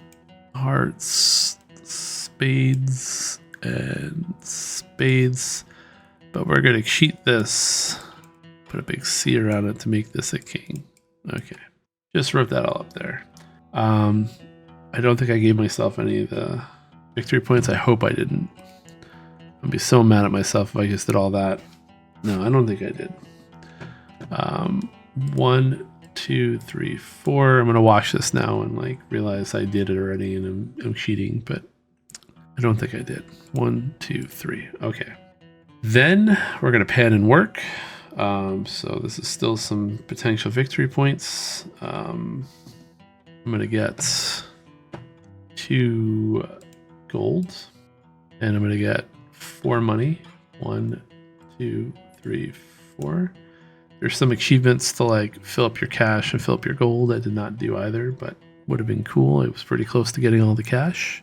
hearts, spades, and spades. But we're going to cheat this. Put a big C around it to make this a king. Okay. Just wrote that all up there. I don't think I gave myself any of the victory points. I hope I didn't. I'd be so mad at myself if I just did all that. No, I don't think I did. 1, 2, 3, 4. I'm gonna watch this now and like realize I did it already and I'm cheating, but I don't think I did. 1, 2, 3. Okay. Then we're gonna pan and work. So this is still some potential victory points. I'm gonna get 2 gold, and I'm gonna get 4 money. 1, 2, 3, 4. There's some achievements to like fill up your cash and fill up your gold. I did not do either, but would have been cool. It was pretty close to getting all the cash.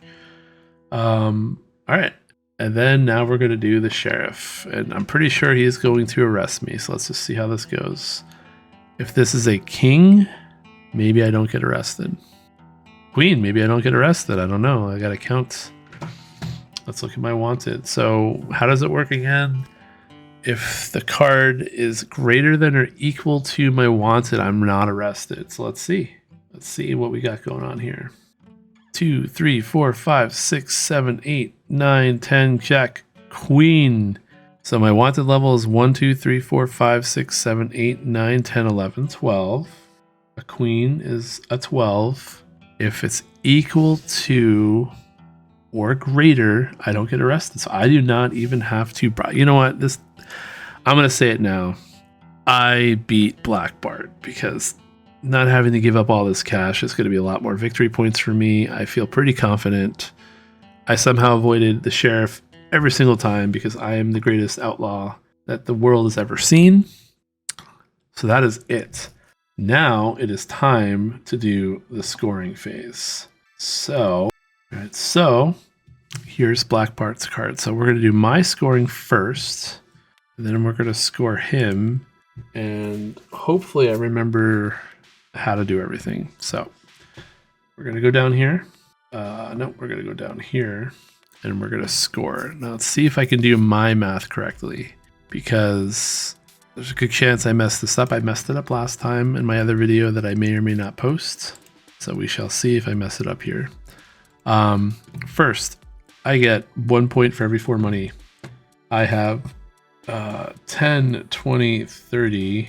All right. And then now we're going to do the sheriff. And I'm pretty sure he is going to arrest me. So let's just see how this goes. If this is a king, maybe I don't get arrested. Queen, maybe I don't get arrested. I don't know. I got to count. Let's look at my wanted. So how does it work again? If the card is greater than or equal to my wanted, I'm not arrested. So let's see. Let's see what we got going on here. 2, 3, 4, 5, 6, 7, 8, 9, 10, jack, queen. So my wanted level is 1, 2, 3, 4, 5, 6, 7, 8, 9, 10, 11, 12. A queen is a 12. If it's equal to or greater, I don't get arrested. So I do not even have to. You know what? I'm going to say it now. I beat Black Bart because not having to give up all this cash is going to be a lot more victory points for me. I feel pretty confident. I somehow avoided the sheriff every single time because I am the greatest outlaw that the world has ever seen. So that is it. Now it is time to do the scoring phase. So here's Black Bart's card. So we're going to do my scoring first, and then we're going to score him. And hopefully I remember how to do everything. So we're going to go down here. No, we're going to go down here and we're going to score. Now let's see if I can do my math correctly, because there's a good chance I messed this up. I messed it up last time in my other video that I may or may not post. So we shall see if I mess it up here. First, I get 1 point for every 4 money. I have 10, 20, 30,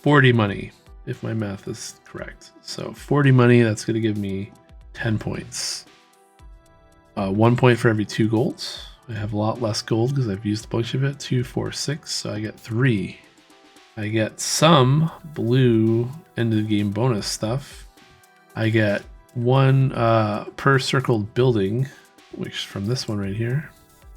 40 money, if my math is correct. So 40 money, that's going to give me 10 points. 1 point for every 2 golds. I have a lot less gold because I've used a bunch of it. 2, 4, 6, so I get 3. I get some blue end of the game bonus stuff. I get 1 per circled building, which is from this one right here,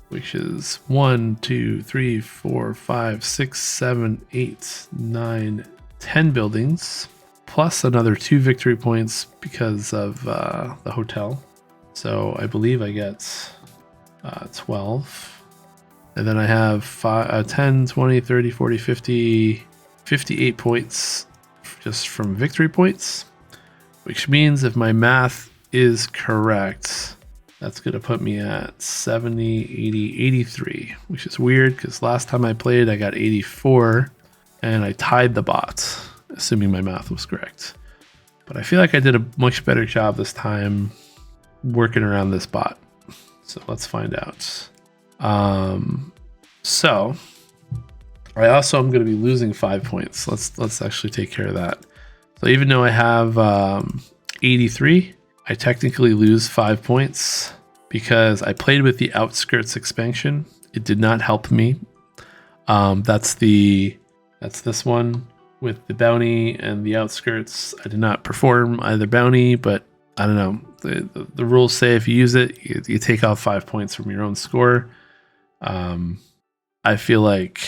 which is 1, 2, 3, 4, 5, 6, 7, 8, 9, 10 buildings, plus another 2 victory points because of the hotel. So I believe I get 12. And then I have 10, 20, 30, 40, 50, 58 points just from victory points, which means if my math is correct, that's going to put me at 70, 80, 83, which is weird because last time I played, I got 84 and I tied the bot, assuming my math was correct. But I feel like I did a much better job this time working around this bot. So let's find out. So I also am going to be losing 5 points. Let's actually take care of that. So even though I have 83, I technically lose 5 points because I played with the Outskirts expansion. It did not help me. That's this one with the bounty and the Outskirts. I did not perform either bounty, but I don't know. The rules say if you use it, you take off 5 points from your own score. I feel like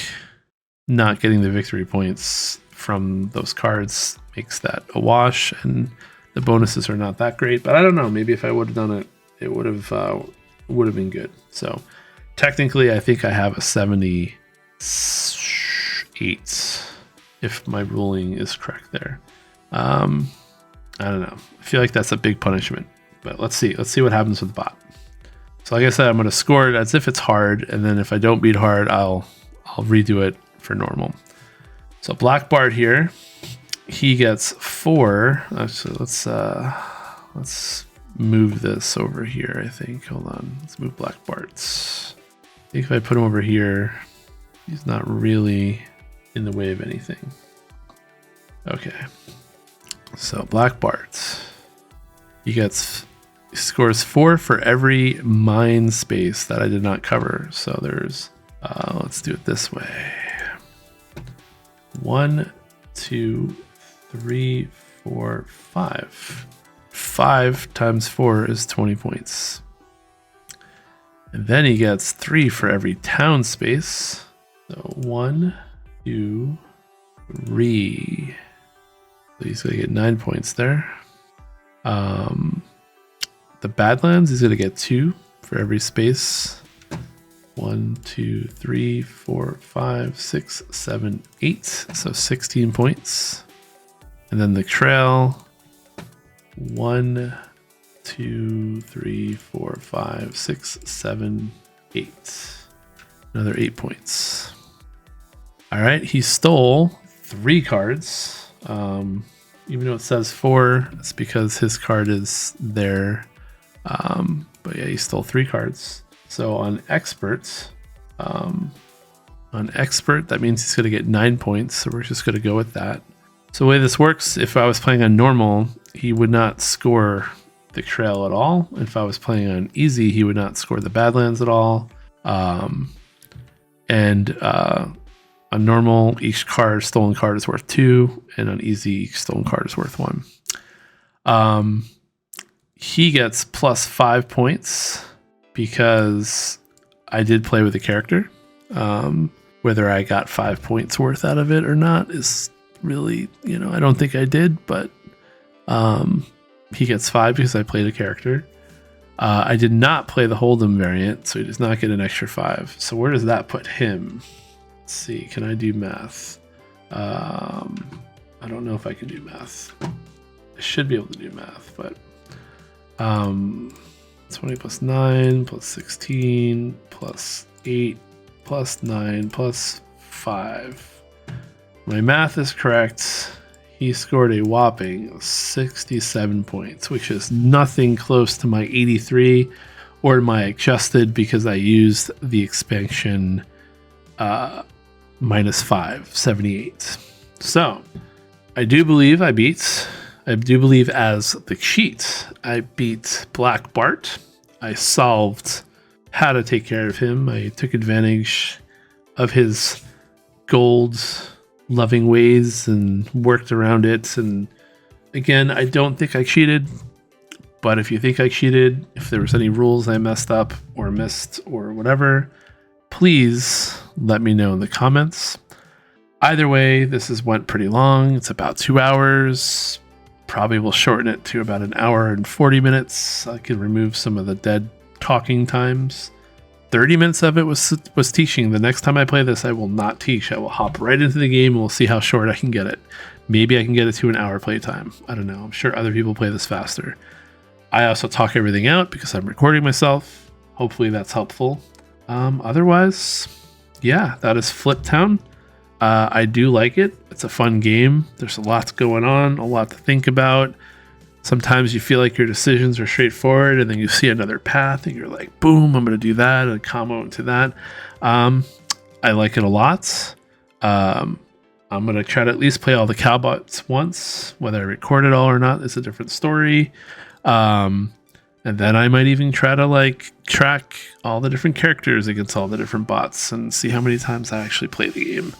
not getting the victory points from those cards makes that a wash, and the bonuses are not that great. But I don't know. Maybe if I would have done it, it would have been good. So technically, I think I have a 78 if my ruling is correct there. I don't know. I feel like that's a big punishment. But let's see. Let's see what happens with the bot. So like I said, I'm going to score it as if it's hard, and then if I don't beat hard, I'll redo it for normal. So Black Bart here, he gets 4. Actually, let's move this over here. I think. Hold on. Let's move Black Bart's. I think if I put him over here, he's not really in the way of anything. Okay. So Black Bart. He scores 4 for every mine space that I did not cover. So there's, let's do it this way. 1, 2, 3, 4, 5. 5 times 4 is 20 points. And then he gets 3 for every town space. So 1, 2, 3. So he's going to get 9 points there. The Badlands, he's going to get 2 for every space. 1, 2, 3, 4, 5, 6, 7, 8. So 16 points. And then the Trail. 1, 2, 3, 4, 5, 6, 7, 8. Another 8 points. All right, he stole 3 cards. Even though it says 4, it's because his card is there. But yeah, he stole 3 cards. So on expert, that means he's going to get 9 points. So we're just going to go with that. So the way this works, if I was playing on normal, he would not score the Trail at all. If I was playing on easy, he would not score the Badlands at all. On normal, each stolen card is worth 2, and on easy, each stolen card is worth 1. He gets plus 5 points because I did play with the character. Whether I got 5 points worth out of it or not is really, I don't think I did, but he gets 5 because I played a character. I did not play the Hold'em variant, so he does not get an extra 5. So where does that put him? Let's see, can I do math? I don't know if I can do math. I should be able to do math, but 20 plus 9 plus 16 plus 8 plus 9 plus 5. My math is correct. He scored a whopping 67 points, which is nothing close to my 83 or my adjusted because I used the expansion minus 5, 78. So I do believe I do believe as the cheat, I beat Black Bart. I solved how to take care of him. I took advantage of his gold loving ways and worked around it. And again, I don't think I cheated, but if you think I cheated, if there was any rules I messed up or missed or whatever, please let me know in the comments. Either way, this went pretty long. It's about 2 hours. Probably will shorten it to about 1 hour and 40 minutes. I can remove some of the dead talking times. 30 minutes of it was teaching. The next time I play this, I will not teach. I will hop right into the game and we'll see how short I can get it. Maybe I can get it to 1 hour playtime. I don't know. I'm sure other people play this faster. I also talk everything out because I'm recording myself. Hopefully that's helpful. Otherwise, yeah, that is Fliptown. I do like it. It's a fun game. There's a lot going on, a lot to think about. Sometimes you feel like your decisions are straightforward and then you see another path and you're like, boom, I'm going to do that and combo into that. I like it a lot. I'm going to try to at least play all the Cowbots once. Whether I record it all or not is a different story. And then I might even try to track all the different characters against all the different bots and see how many times I actually play the game.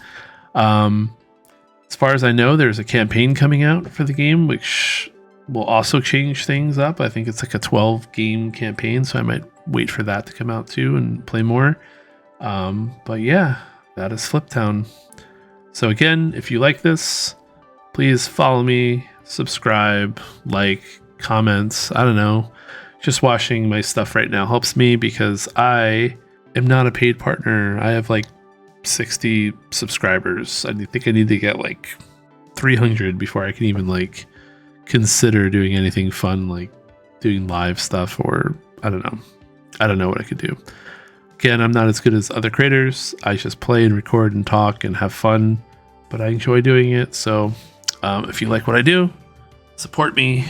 As far as I know, there's a campaign coming out for the game, which will also change things up. I think it's like a 12 game campaign, so I might wait for that to come out too and play more. But yeah, that is Fliptown. So again, if you like this, please follow me, subscribe, comments. I don't know. Just watching my stuff right now helps me because I am not a paid partner. I have 60 subscribers. I think I need to get 300 before I can even consider doing anything fun, doing live stuff, or I don't know. I don't know what I could do. Again, I'm not as good as other creators. I just play and record and talk and have fun, but I enjoy doing it. So if you like what I do, support me.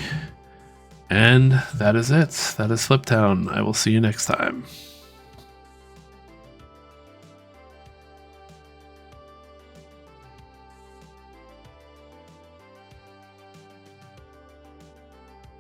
And that is it. That is Fliptown. I will see you next time.